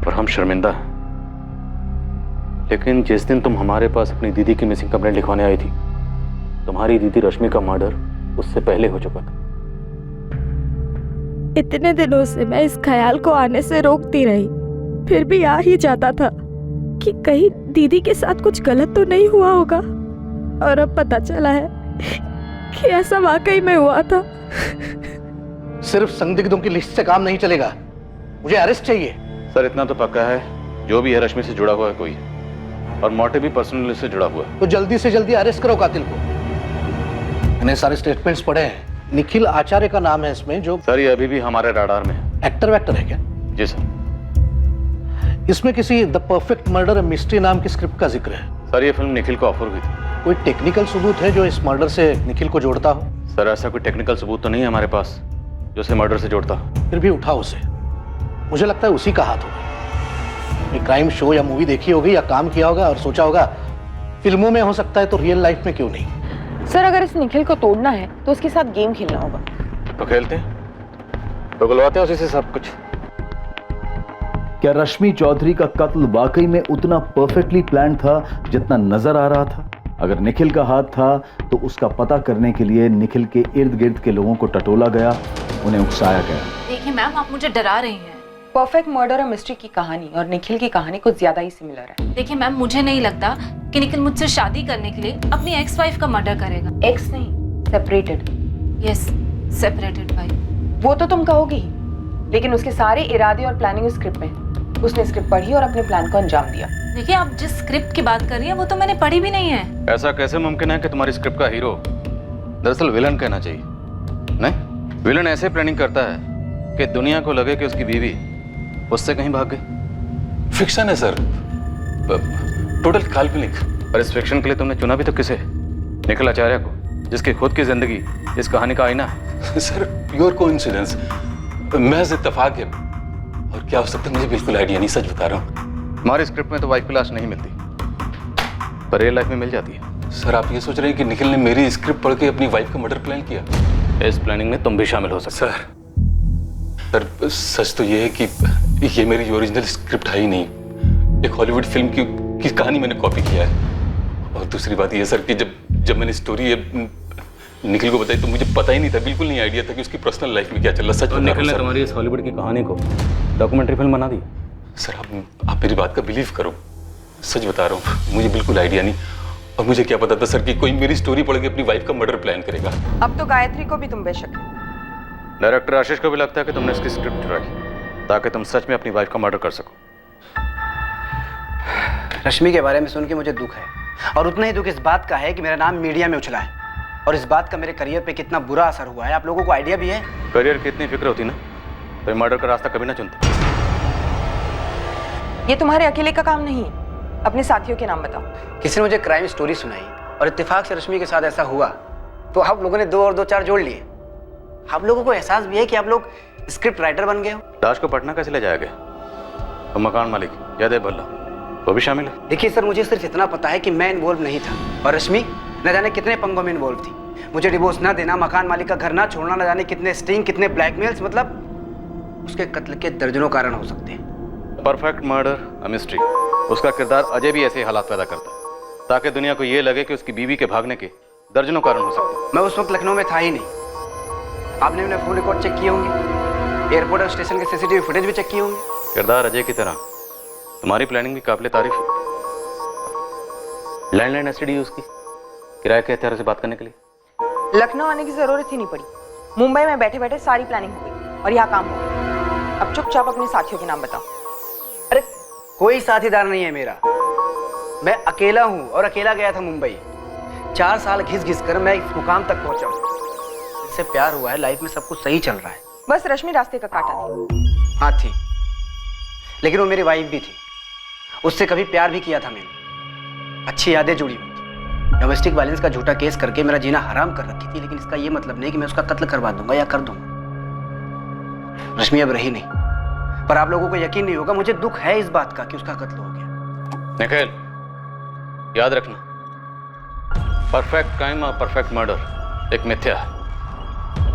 और हम शर्मिंदा हैं। लेकिन जिस दिन तुम हमारे पास अपनी दीदी की मिसिंग कंप्लेंट लिखवाने आई थी, तुम्हारी दीदी रश्मि का मर्डर उससे पहले हो चुका था। इतने दिनों से मैं इस ख्याल को आने से रोकती रही, फिर भी आ ही जाता था कि कहीं दीदी के साथ कुछ गलत तो नहीं हुआ होगा। और अब पता चला है कि ऐसा वाकई में हुआ था। सिर्फ संदिग्धों की लिस्ट से काम नहीं चलेगा, मुझे अरेस्ट चाहिए। सर इतना तो पक्का है, जो भी है रश्मि से जुड़ा हुआ है कोई, और मोटिव भी पर्सनल से जुड़ा हुआ है। तो जल्दी से जल्दी अरेस्ट करो कातिल को। मैंने सारे स्टेटमेंट्स पढ़े हैं, निखिल आचार्य का नाम है इसमें। जो सर ये अभी भी हमारे राडार में है। एक्टर वैक्टर है क्या? जी सर। इसमें किसी द परफेक्ट मर्डर मिस्ट्री नाम की स्क्रिप्ट का जिक्र है। सर ये फिल्म निखिल को ऑफर हुई थी। कोई टेक्निकल सबूत है जो इस मर्डर से निखिल को जोड़ता हो? सर ऐसा कोई टेक्निकल सबूत तो नहीं है हमारे पास जो उसे मर्डर से जोड़ता। फिर भी उठाओ उसे, मुझे लगता है उसी का हाथ होगा। एक क्राइम शो या मूवी देखी होगी या काम किया होगा और सोचा होगा फिल्मों में हो सकता है तो रियल लाइफ में क्यों नहीं। सर अगर इस निखिल को तोड़ना है तो उसके साथ गेम खेलना होगा। तो खेलते हैं, तो बुलवाते हैं उसी से सब कुछ। क्या रश्मि चौधरी का कत्ल वाकई में उतना परफेक्टली प्लान था जितना नजर आ रहा था? अगर निखिल का हाथ था तो उसका पता करने के लिए निखिल के इर्द गिर्द के लोगों को टटोला गया, उन्हें उकसाया गया। देखिए मैम, आप मुझे डरा रही हैं। परफेक्ट मर्डर और मिस्ट्री की कहानी और निखिल की कहानी कुछ ज्यादा ही सिमिलर है। देखिए मैम, मुझे नहीं लगता कि निखिल मुझसे शादी करने के लिए अपनी एक्स वाइफ का मर्डर करेगा। एक्स नहीं, सेपरेटेड। Yes, separated wife. वो तो तुम कहोगी, लेकिन उसके सारे इरादे और प्लानिंग उस स्क्रिप्ट में। उसने स्क्रिप्ट पढ़ी और अपने प्लान को अंजाम दिया। देखिए आप जिस स्क्रिप्ट की बात कर रही हैं वो तो मैंने पढ़ी भी नहीं है। ऐसा कैसे मुमकिन है कि तुम्हारी स्क्रिप्ट का हीरो दरअसल विलन कहना चाहिए? नहीं, विलन ऐसे प्लानिंग करता है कि दुनिया को लगे कि उसकी बीवी उससे कहीं भाग गई। फिक्शन है सर, टोटल काल्पनिक। और इस फिक्शन के लिए तुमने चुना भी तो किसे? निखिल आचार्य को, जिसकी खुद की जिंदगी इस कहानी का आईना है। सर प्योर कोइंसिडेंस, महज इत्तेफाक है। और क्या हो सकता है मुझे बिल्कुल आइडिया नहीं, सच बता रहा हूँ। हमारी स्क्रिप्ट में तो वाइफ की लाश नहीं मिलती, पर रियल लाइफ में मिल जाती है। सर आप ये सोच रहे हैं कि निखिल ने मेरी स्क्रिप्ट पढ़ के अपनी वाइफ का मर्डर प्लान किया? इस प्लानिंग में तुम भी शामिल हो सकते। सर सच तो ये है कि ये मेरी ओरिजिनल स्क्रिप्ट है ही नहीं। एक हॉलीवुड फिल्म की कहानी मैंने कॉपी किया है। और दूसरी बात ये सर कि जब मैंने स्टोरी निखिल को बताई तो मुझे पता ही नहीं था, बिल्कुल नहीं आइडिया था कि उसकी पर्सनल लाइफ में क्या चल रहा। सच बता रहा हूं निखिल ने सर। तुम्हारी इस हॉलीवुड की कहानी को डॉक्यूमेंट्री फिल्म बना दी। सर आप मेरी बात का बिलीव करो, सच बता रहा हूँ, मुझे बिल्कुल आइडिया नहीं। और मुझे क्या पता था सर कि कोई मेरी स्टोरी पढ़ के अपनी वाइफ का मर्डर प्लान करेगा। अब तो गायत्री को भी तुम बेशक है। डायरेक्टर आशीष को भी लगता है कि तुमने इसकी स्क्रिप्ट चुराई ताकि तुम सच में अपनी वाइफ का मर्डर कर सको। रश्मि के बारे में सुन के मुझे दुख है, और उतना ही दुख इस बात का है कि मेरा नाम मीडिया में उछला है, और इस बात का मेरे करियर पे कितना बुरा असर हुआ है। आप लोगों को आइडिया भी है? करियर की इतनी फिक्र होती ना तो मर्डर का रास्ता कभी ना चुनते। ये तुम्हारे अकेले का काम नहीं, अपने साथियों के नाम बताओ। किसी ने मुझे क्राइम स्टोरी सुनाई और इत्तेफाक से रश्मि के साथ ऐसा हुआ, तो आप लोगों ने 2 और 2 4 जोड़ लिए। आप लोगों को एहसास भी है कि आप लोग स्क्रिप्ट राइटर बन गए हो। लाश को पटना कैसे ले जाया गया? तो मकान मालिक जयदेव भल्ला वो भी शामिल है। देखिए सर, मुझे सिर्फ इतना पता है कि मैं इन्वॉल्व नहीं था, और रश्मि न जाने कितने पंगों में इन्वॉल्व थी। मुझे डिवोर्स ना देना, मकान मालिक का घर ना छोड़ना, न जाने कितने स्टिंग, कितने ब्लैकमेल्स, मतलब उसके कत्ल के दर्जनों कारण हो सकते हैं। परफेक्ट मर्डर अ मिस्ट्री, उसका किरदार अजय भी ऐसे हालात पैदा करता है ताकि दुनिया को ये लगे कि उसकी बीवी के भागने के दर्जनों कारण हो सकते हैं। मैं उस वक्त लखनऊ में था ही नहीं। आपने अपने फोन रिकॉर्ड चेक किए होंगे, एयरपोर्ट और स्टेशन के सीसीटीवी फुटेज भी चेक किए होंगे। किरदार अजय की तरह तुम्हारी प्लानिंग भी काबिल तारीफ है। लैंडलाइन एसटीडी उसकी किराए के हथियारों से बात करने के लिए। लखनऊ आने की जरूरत ही नहीं पड़ी, मुंबई में बैठे बैठे सारी प्लानिंग हो गई और यहाँ काम हो गया। अब चुपचाप अपने साथियों के नाम बताओ। अरे कोई साथीदार नहीं है मेरा, मैं अकेला हूँ और अकेला गया था मुंबई। 4 साल घिस घिस कर मैं इस मुकाम तक पहुंचा हूँ। इससे प्यार हुआ है, लाइफ में सब कुछ सही चल रहा है। बस रश्मि रास्ते का काटा थी। हाँ थी, लेकिन वो मेरी वाइफ भी थी। उससे कभी प्यार भी किया था मैंने, अच्छी यादें जुड़ी हुई थी। डोमेस्टिक वायलेंस का झूठा केस करके मेरा जीना हराम कर रखी थी, लेकिन इसका ये मतलब नहीं कि मैं उसका कत्ल करवा दूंगा या कर दूंगा। रश्मि अब रही नहीं, पर आप लोगों को यकीन नहीं होगा, मुझे दुख है इस बात का कि उसका कत्ल हो गया। निखिल, याद रखना, परफेक्ट क्राइम और परफेक्ट मर्डर एक मिथ्या है।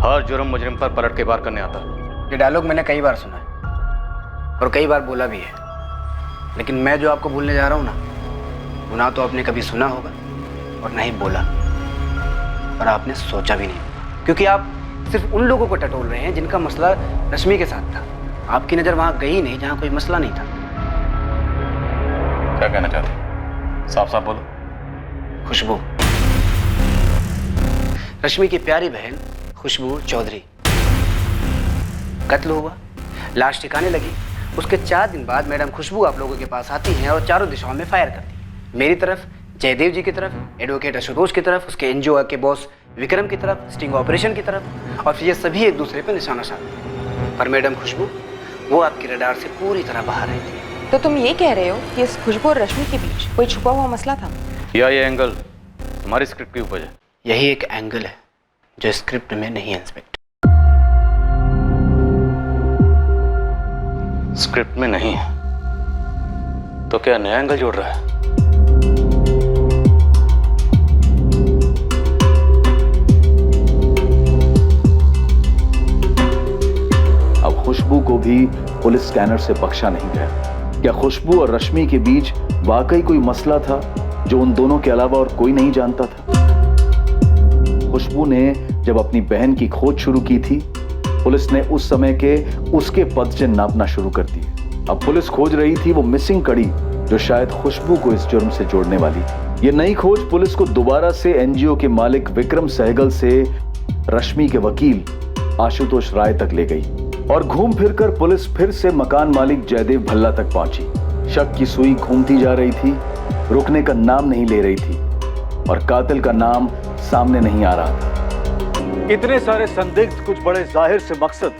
हर जुर्म मुजरिम पर पलट के वार करने आता है। ये डायलॉग मैंने कई बार सुना है और कई बार बोला भी है, लेकिन मैं जो आपको बोलने जा रहा हूं ना, वो ना तो आपने कभी सुना होगा और ना ही बोला, और आपने सोचा भी नहीं, क्योंकि आप सिर्फ उन लोगों को टटोल रहे हैं जिनका मसला रश्मि के साथ था। आपकी नजर वहां गई नहीं जहां कोई मसला नहीं था। क्या कहना चाहते? साफ साफ बोलो। खुशबू, रश्मि की प्यारी बहन खुशबू चौधरी कत्ल हुआ, लाश ठिकाने लगी। उसके 4 दिन बाद मैडम खुशबू आप लोगों के पास आती हैं और चारों दिशाओं में फायर करती है। मेरी तरफ, जयदेव जी की तरफ, एडवोकेट आशुतोष की तरफ, उसके एनजीओ के बॉस विक्रम की तरफ, स्टिंग ऑपरेशन की तरफ, और फिर ये सभी एक दूसरे पर निशाना साधते। पर मैडम खुशबू वो आपकी रडार से पूरी तरह बाहर रहती है। तो तुम ये कह रहे हो कि इस खुशबू और रश्मि के बीच कोई छुपा हुआ मसला था? या ये एंगल हमारी स्क्रिप्ट की उपज है? यही एक एंगल है जो स्क्रिप्ट में नहीं है इंस्पेक्टर। स्क्रिप्ट में नहीं है तो क्या नया एंगल जोड़ रहा है? अब खुशबू को भी पुलिस स्कैनर से बख्शा नहीं गया। क्या खुशबू और रश्मि के बीच वाकई कोई मसला था जो उन दोनों के अलावा और कोई नहीं जानता था? खुशबू ने जब अपनी बहन की खोज शुरू की थी, पुलिस ने उस समय के उसके पदचिन्ह नापना शुरू कर दिए। अब पुलिस खोज रही थी वो मिसिंग कड़ी जो शायद खुशबू को इस जुर्म से जोड़ने वाली थी। ये नई खोज पुलिस को दोबारा से एनजीओ के मालिक विक्रम सहगल से रश्मि के वकील आशुतोष राय तक ले गई, और घूम फिरकर पुलिस फिर से मकान मालिक जयदेव भल्ला तक पहुंची। शक की सुई घूमती जा रही थी, रुकने का नाम नहीं ले रही थी, और कातिल का नाम सामने नहीं आ रहा था। इतने सारे संदिग्ध, कुछ बड़े जाहिर से मकसद,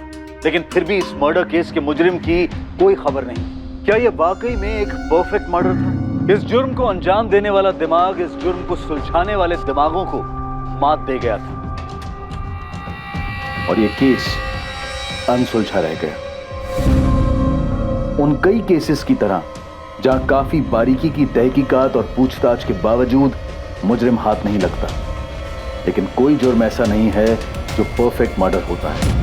लेकिन फिर भी इस मर्डर केस के मुजरिम की कोई खबर नहीं। क्या यह वाकई में एक परफेक्ट मर्डर था? इस जुर्म को अंजाम देने वाला दिमाग इस जुर्म को सुलझाने वाले दिमागों को मात दे गया था, और यह केस अनसुलझा रह गया। उन कई केसेस की तरह जहां काफी बारीकी की तहकीकात और पूछताछ के बावजूद मुजरिम हाथ नहीं लगता, लेकिन कोई जुर्म ऐसा नहीं है जो परफेक्ट मर्डर होता है।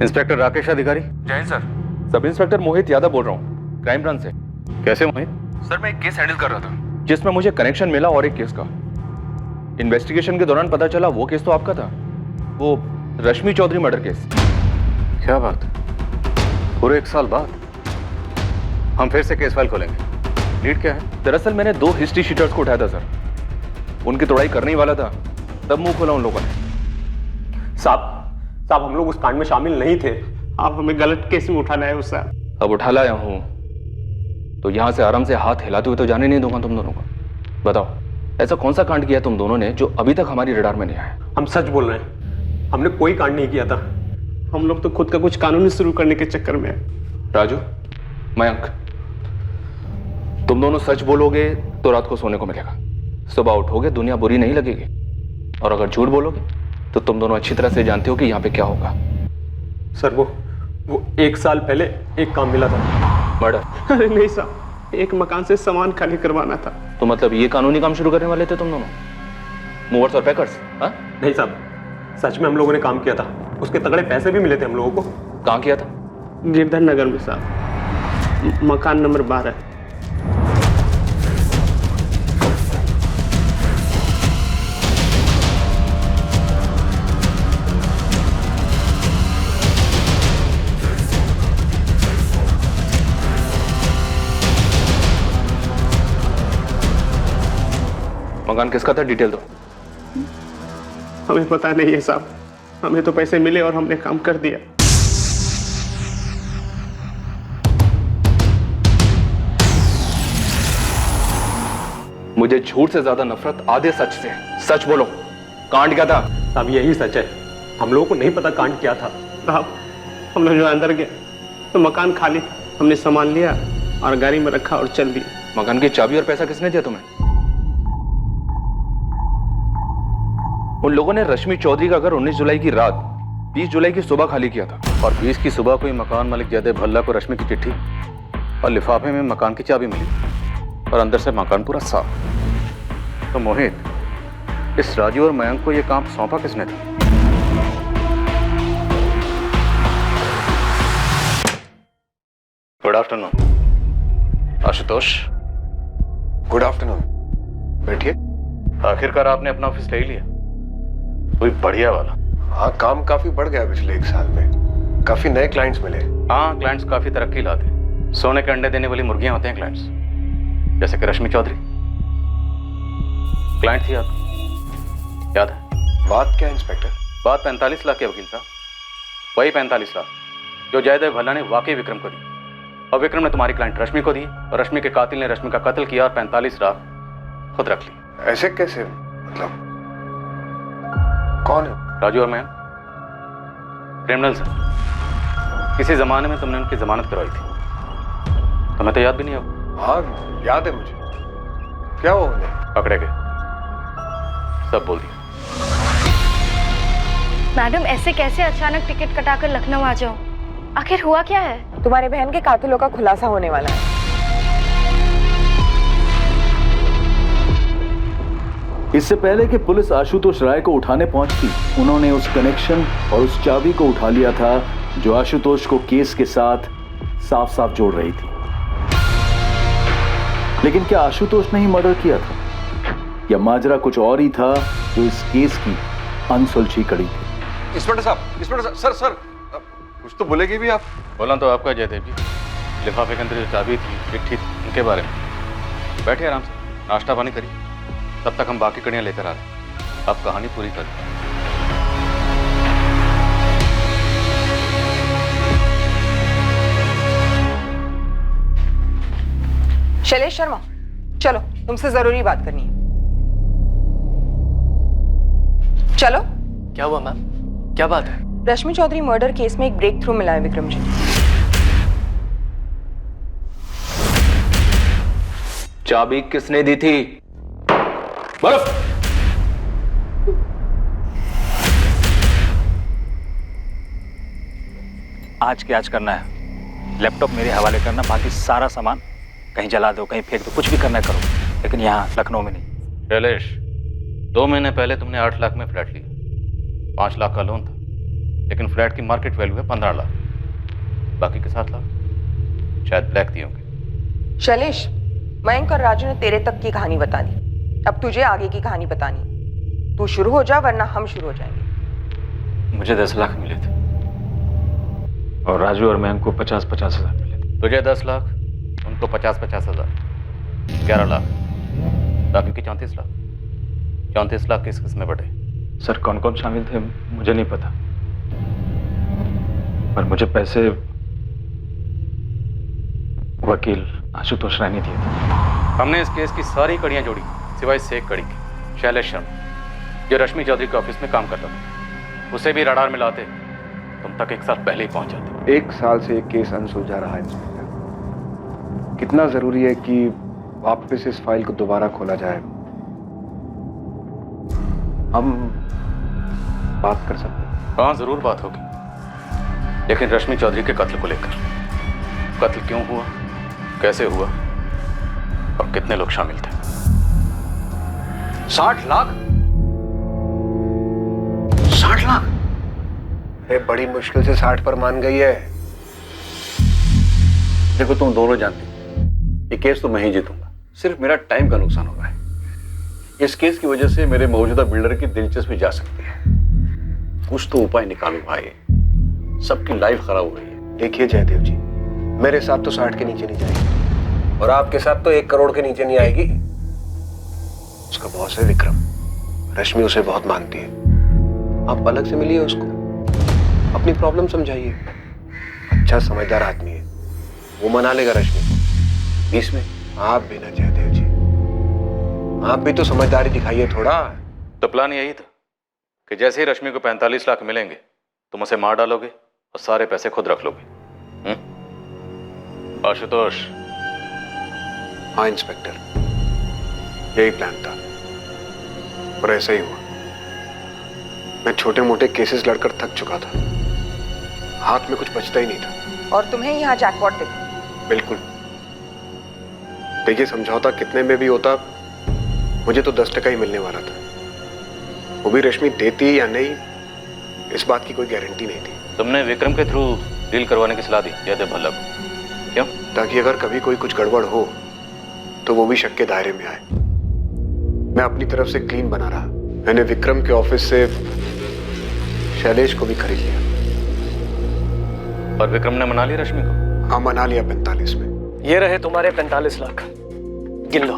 इंस्पेक्टर राकेश अधिकारी। जय सर, सब इंस्पेक्टर मोहित यादव बोल रहा हूँ, क्राइम ब्रांच से। कैसे मोहित? सर मैं एक केस हैंडल कर रहा था जिसमें मुझे कनेक्शन मिला और एक केस का। इन्वेस्टिगेशन के दौरान पता चला वो केस तो आपका था, वो रश्मि चौधरी मर्डर केस। क्या बात, पूरे 1 साल बाद हम फिर से केस फाइल खोलेंगे। लीड क्या है? दरअसल मैंने 2 हिस्ट्री शीटर्स को उठाया था सर, उनकी तोड़ाई करने ही वाला था, तब मुंह खोला उन लोगों ने। साहब हम लोग उस कांड में शामिल नहीं थे, आप हमें गलत केस में उठाना है उससे। अब उठा लाया हूं तो यहां से आराम से हाथ हिलाते हुए तो जाने नहीं दूंगा तुम दोनों को। बताओ, ऐसा कौन सा कांड किया तुम दोनों ने जो अभी तक हमारी रडार में नहीं आया? हम सच बोल रहे हैं, हमने कोई कांड नहीं किया था। हम लोग तो खुद का कुछ कानूनी शुरू करने के चक्कर में हैं। राजू, मयंक, तुम दोनों सच बोलोगे तो रात को सोने को मिलेगा, सुबह उठोगे दुनिया बुरी नहीं लगेगी, और अगर झूठ बोलोगे तो तुम दोनों अच्छी तरह से जानते हो कि यहाँ पे क्या होगा। सर वो 1 साल पहले एक काम मिला था। मर्डर? अरे नहीं साहब, एक मकान से सामान खाली करवाना था। तो मतलब ये कानूनी काम शुरू करने वाले थे तुम दोनों, मूवर्स और पैकर्स? हाँ नहीं साहब, सच में हम लोगों ने काम किया था, उसके तगड़े पैसे भी मिले थे हम लोगों को। कहाँ किया था? गिरधर नगर में साहब, मकान नंबर 12। मकान किसका था, डिटेल दो। हमें पता नहीं है साहब, हमें तो पैसे मिले और हमने काम कर दिया। मुझे झूठ से ज्यादा नफरत आधे सच से है। सच बोलो, कांड क्या था? साहब यही सच है, हम लोगों को नहीं पता कांड क्या था। साहब हम लोग जो अंदर गए तो मकान खाली था, हमने सामान लिया और गाड़ी में रखा और चल दिए। मकान की चाबी और पैसा किसने दिया तुम्हें? उन लोगों ने रश्मि चौधरी का घर 19 जुलाई की रात 20 जुलाई की सुबह खाली किया था। और 20 की सुबह को ही मकान मालिक जयदेव भल्ला को रश्मि की चिट्ठी और लिफाफे में मकान की चाबी मिली और अंदर से मकान पूरा साफ। तो मोहित, इस राजू और मयंक को यह काम सौंपा किसने था? Good afternoon Ashutosh. Good afternoon, बैठिए। आखिरकार आपने अपना ऑफिस ले ही लिया, कोई बढ़िया वाला। हाँ, काम काफी बढ़ गया पिछले 1 साल में, काफी नए क्लाइंट्स मिले। हाँ, क्लाइंट्स काफी तरक्की लाते हैं। सोने के अंडे देने वाली मुर्गियां होते हैं क्लाइंट्स, जैसे कि रश्मि चौधरी क्लाइंट थी आपकी, याद है? बात क्या इंस्पेक्टर? बात 45 लाख के वकील साहब, वही 45 लाख जो जयदेव भल्ला ने वाकई विक्रम को दी और विक्रम ने तुम्हारी क्लाइंट रश्मि को दी और रश्मि के कातिल ने रश्मि का कत्ल किया और 45 लाख खुद रख ली। ऐसे कैसे? मतलब कौन है? राजू और मैं क्रिमिनल्स हैं। किसी जमाने में तुमने उनकी जमानत करवाई थी, तुम्हें तो याद भी नहीं होगा। हाँ याद है मुझे। क्या हुआ उन्हें? पकड़े गए, सब बोल दिया। मैडम ऐसे कैसे अचानक टिकट कटाकर लखनऊ आ जाओ? आखिर हुआ क्या है? तुम्हारे बहन के कातिलों का खुलासा होने वाला है। इससे पहले कि पुलिस आशुतोष राय को उठाने पहुंचती, उन्होंने उस कनेक्शन और उस चाबी को उठा लिया था जो आशुतोष को केस के साथ साफ साफ जोड़ रही थी। लेकिन क्या आशुतोष ने ही मर्डर किया था या माजरा कुछ और ही था जो इस केस की अनसुलझी कड़ी थी? इंस्पेक्टर साहब, सर कुछ तो बोलेगी भी आप? बोला तो आपका जयदेव जी, लिफाफे के अंदर जो चाबी थी, चिट्ठी थी, उनके बारे में। बैठिए आराम से, नाश्ता पानी करिए, तब तक हम बाकी कड़ियां लेकर आ रहे हैं। आप कहानी पूरी करें। शैलेश शर्मा, चलो तुमसे जरूरी बात करनी है। चलो। क्या हुआ मैम, क्या बात है? रश्मि चौधरी मर्डर केस में एक ब्रेक थ्रू मिला है विक्रम जी। चाबी किसने दी थी? बर्फ। आज के आज करना है, लैपटॉप मेरे हवाले करना, बाकी सारा सामान कहीं जला दो, कहीं फेंक दो, कुछ भी करना है करो, लेकिन यहाँ लखनऊ में नहीं। शैलेश, 2 महीने पहले तुमने 8 लाख में फ्लैट लिया, 5 लाख का लोन था, लेकिन फ्लैट की मार्केट वैल्यू है 15 लाख, बाकी के 7 लाख शायद ब्लैक दिए होंगे। शैलेश, मयंक और राजू ने तेरे तक की कहानी बता दी, अब तुझे आगे की कहानी बतानी। तू शुरू हो जा वरना हम शुरू हो जाएंगे। मुझे 10 लाख मिले थे और राजू और मयंक को 50-50 हज़ार मिले। तुझे 10 लाख, उनको 50-50 हज़ार, 11 लाख, बाकी की 34 लाख। 34 लाख किस किस में बटे? सर कौन कौन शामिल थे मुझे नहीं पता, पर मुझे पैसे वकील आशुतोष राय ने दिए थे। हमने इस केस की सारी कड़ियां जोड़ी सिवाय से एक कड़ी की, शैलेश शर्मा, जो रश्मि चौधरी के ऑफिस में काम करता था। उसे भी रडार में लाते तुम तक 1 साल पहले ही पहुंच जाते। 1 साल से एक केस अनसुलझा रहा है इंस्पेक्टर। कितना जरूरी है कि वापस इस फाइल को दोबारा खोला जाए। हम बात कर सकते हैं? हाँ जरूर बात होगी, लेकिन रश्मि चौधरी के कत्ल को लेकर। कत्ल क्यों हुआ, कैसे हुआ और कितने लोग शामिल थे? 60 लाख? 60 लाख? अरे बड़ी मुश्किल से 60 पर मान गई है। देखो तुम दोनों जानते हो ये केस तो मैं ही जीतूंगा, सिर्फ मेरा टाइम का नुकसान हो रहा है। इस केस की वजह से मेरे मौजूदा बिल्डर की दिलचस्पी जा सकती है। कुछ तो उपाय निकालो भाई, सबकी लाइफ खराब हो रही है। देखिए जयदेव जी, मेरे साथ तो 60 के नीचे नहीं जाएगी और आपके साथ तो 1 करोड़ के नीचे नहीं आएगी। उसका बॉस है विक्रम। रश्मि उसे बहुत मानती है। आप अलग से मिलिए उसको, अपनी प्रॉब्लम समझाइए। अच्छा समझदार आदमी है, वो मना लेगा रश्मि को। इसमें आप भी ना जयदेव जी, आप भी तो समझदारी दिखाइए थोड़ा। तो प्लान यही था कि जैसे ही रश्मि को 45 लाख मिलेंगे तुम उसे मार डालोगे और सारे पैसे खुद रख लोगे। आशुतोष। हाँ इंस्पेक्टर, यही प्लान था और ऐसा ही हुआ। मैं छोटे मोटे केसेस लड़कर थक चुका था, हाथ में कुछ बचता ही नहीं था। और तुम्हें यहाँ जैकपॉट दिखा? बिल्कुल। देखिए, समझौता कितने में भी होता, मुझे तो 10% ही मिलने वाला था। वो भी रश्मि देती या नहीं, इस बात की कोई गारंटी नहीं थी। तुमने विक्रम के थ्रू डील करवाने की सलाह दी जयदेव भल्ला को, क्यों? ताकि अगर कभी कोई कुछ गड़बड़ हो तो वो भी शक के दायरे में आए। मैं अपनी तरफ से क्लीन बना रहा। मैंने विक्रम के ऑफिस से शैलेश को भी खरीद लिया। और विक्रम ने मना लिया रश्मि को? हाँ, मना लिया 45 में। ये रहे तुम्हारे 45 लाख, गिन लो।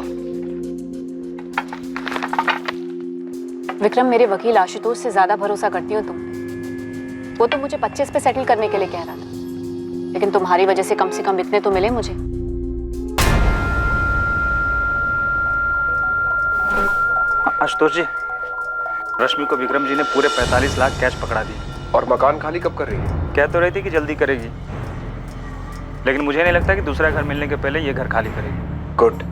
विक्रम, मेरे वकील आशुतोष से ज्यादा भरोसा करती हो तुम। वो तो मुझे 25 पे सेटल करने के लिए कह रहा था, लेकिन तुम्हारी वजह से कम इतने तो मिले मुझे। आशुतोष जी, रश्मि को विक्रम जी ने पूरे 45 लाख कैश पकड़ा दिए। और मकान खाली कब कर रही है? कह तो रही थी कि जल्दी करेगी, लेकिन मुझे नहीं लगता कि दूसरा घर मिलने के पहले ये घर खाली करेगी। गुड।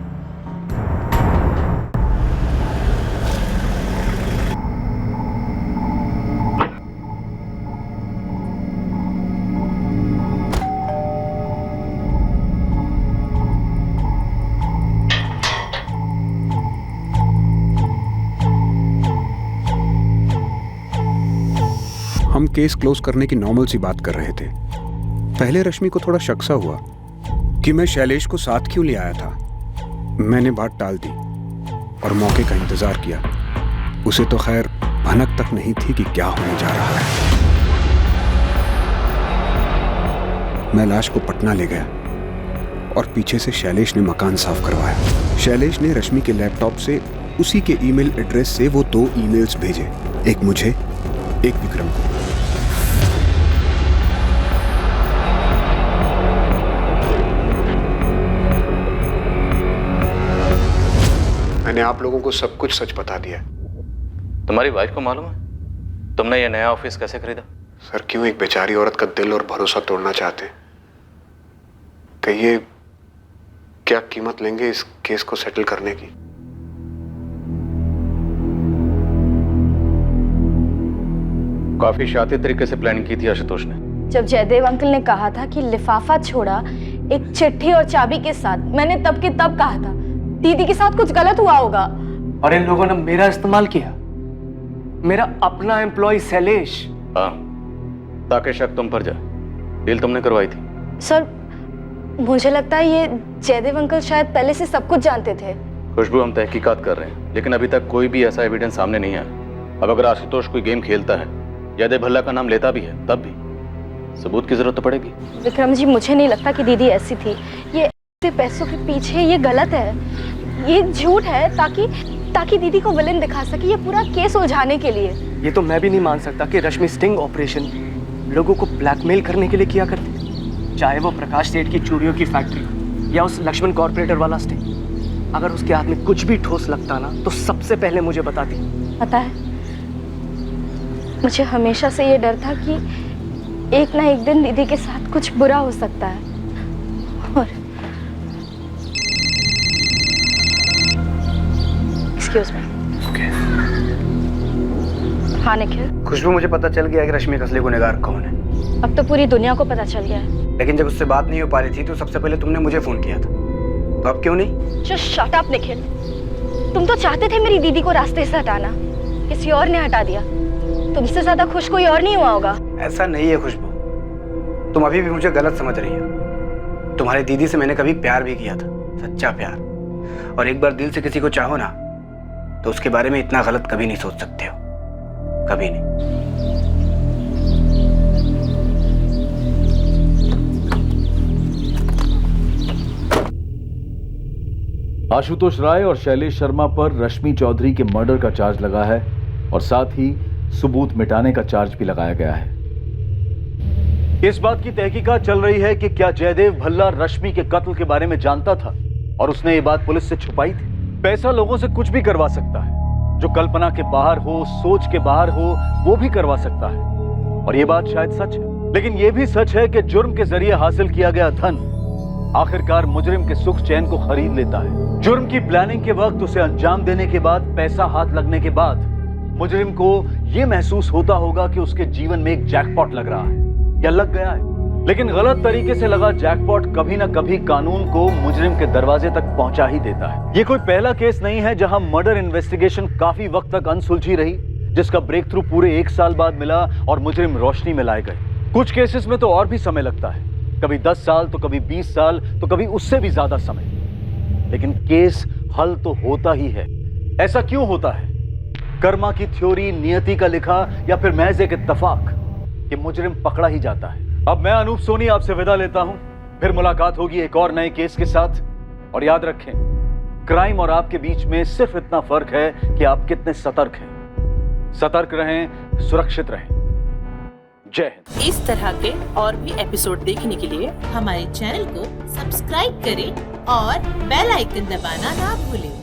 हम केस क्लोज करने की नॉर्मल सी बात कर रहे थे। पहले रश्मि को थोड़ा शक सा हुआ कि मैं शैलेश को साथ क्यों ले आया था। मैंने बात टाल दी और मौके का इंतजार किया। उसे तो खैर भनक तक नहीं थी कि क्या होने जा रहा है। मैं लाश को पटना ले गया और पीछे से शैलेश ने मकान साफ करवाया। शैलेश ने रश्मि के लैपटॉप से उसी के ईमेल एड्रेस से वो 2 ईमेल्स भेजे, एक मुझे, एक विक्रम को। मैंने आप लोगों को सब कुछ सच बता दिया। तुम्हारी वाइफ को मालूम है तुमने ये नया ऑफिस कैसे खरीदा? सर, क्यों एक बेचारी औरत का दिल और भरोसा तोड़ना चाहते? कहिए, क्या कीमत लेंगे इस केस को सेटल करने की? काफी शातिर तरीके से प्लानिंग की थी आशुतोष ने। जब जयदेव अंकल ने कहा था कि लिफाफा छोड़ा एक चिट्ठी और चाबी के साथ, मैंने तब के तब कहा था दीदी के साथ कुछ गलत हुआ होगा। और इन लोगों ने मेरा इस्तेमाल किया, मेरा अपना एम्प्लॉय शैलेश। हाँ, ताकि शक तुम पर जाए। डील तुमने करवाई थी। सर, मुझे लगता है ये जयदेव अंकल शायद पहले से सब कुछ जानते थे। खुशबू, हम तहकीकात कर रहे हैं, लेकिन अभी तक कोई भी ऐसा एविडेंस सामने नहीं आया। अब अगर आशुतोष कोई गेम खेलता है, जयदेव भल्ला का नाम लेता भी है, तब भी सबूत की जरूरत तो पड़ेगी। विक्रम जी, मुझे नहीं लगता कि दीदी ऐसी थी। ये पैसों के पीछे ये गलत है, ये झूठ है ताकि दीदी को विलेन दिखा सके, ये पूरा केस उलझाने के लिए। ये तो मैं भी नहीं मान सकता कि रश्मि स्टिंग ऑपरेशन लोगों को ब्लैकमेल करने के लिए किया करती, चाहे वो प्रकाश सेठ की चूड़ियों की फैक्ट्री या उस लक्ष्मण कॉर्पोरेटर वाला स्टिंग। अगर उसके हाथ में कुछ भी ठोस लगता ना तो सबसे पहले मुझे बताती। पता है, मुझे हमेशा से ये डर था कि एक ना एक दिन दीदी के साथ कुछ बुरा हो सकता है। और एक्सक्यूज मी। हाँ निखिल। खुशबू, मुझे पता चल गया कि रश्मि का असली गुनहगार कौन है। अब तो पूरी दुनिया को पता चल गया है। लेकिन जब उससे बात नहीं हो पा रही थी तो सबसे पहले तुमने मुझे फोन किया था, तो अब क्यों नहीं? Just shut up Nikhil. तुम तो चाहते थे मेरी दीदी को रास्ते से हटाना, किसी और ने हटा दिया। तुमसे ज्यादा खुश कोई और नहीं हुआ होगा। ऐसा नहीं है खुशबू, तुम अभी भी मुझे गलत समझ रही हो। तुम्हारी दीदी से मैंने कभी प्यार भी किया था, सच्चा प्यार। और एक बार दिल से किसी को चाहो ना तो उसके बारे में इतना गलत कभी नहीं सोच सकते हो, कभी नहीं। आशुतोष राय और शैलेश शर्मा पर रश्मि चौधरी के मर्डर का चार्ज लगा है और साथ ही सबूत मिटाने का चार्ज भी लगाया गया है। इस बात की तहकीकात चल रही है कि क्या जयदेव भल्ला रश्मि के कत्ल के बारे में जानता था और उसने ये बात पुलिस से छुपाई थी। पैसा लोगों से कुछ भी करवा सकता है, जो कल्पना के बाहर हो, सोच के बाहर हो, वो भी करवा सकता है। और ये बात शायद सच है, लेकिन ये भी सच है कि जुर्म के जरिए हासिल किया गया धन आखिरकार मुजरिम के सुख चैन को खरीद लेता है। जुर्म की प्लानिंग के वक्त, उसे अंजाम देने के बाद, पैसा हाथ लगने के बाद मुजरिम को यह महसूस होता होगा कि उसके जीवन में एक जैकपॉट लग रहा है या लग गया है। लेकिन गलत तरीके से लगा जैकपॉट कभी ना कभी कानून को मुजरिम के दरवाजे तक पहुंचा ही देता है। ये कोई पहला केस नहीं है जहां मर्डर इन्वेस्टिगेशन काफी वक्त तक अनसुलझी रही, जिसका ब्रेक थ्रू पूरे 1 साल बाद मिला और मुजरिम रोशनी में लाए गए। कुछ केसेस में तो और भी समय लगता है, कभी 10 साल तो कभी 20 साल तो कभी उससे भी ज्यादा समय, लेकिन केस हल तो होता ही है। ऐसा क्यों होता है? कर्मा की थ्योरी, नियति का लिखा, या फिर महज एक इत्तेफाक कि मुजरिम पकड़ा ही जाता है। अब मैं अनूप सोनी आपसे विदा लेता हूं, फिर मुलाकात होगी एक और नए केस के साथ। और याद रखें, क्राइम और आपके बीच में सिर्फ इतना फर्क है कि आप कितने सतर्क हैं। सतर्क रहें, सुरक्षित रहें। जय हिंद। इस तरह के और भी एपिसोड देखने के लिए हमारे चैनल को सब्सक्राइब करें और बेल आइकन दबाना ना भूलें।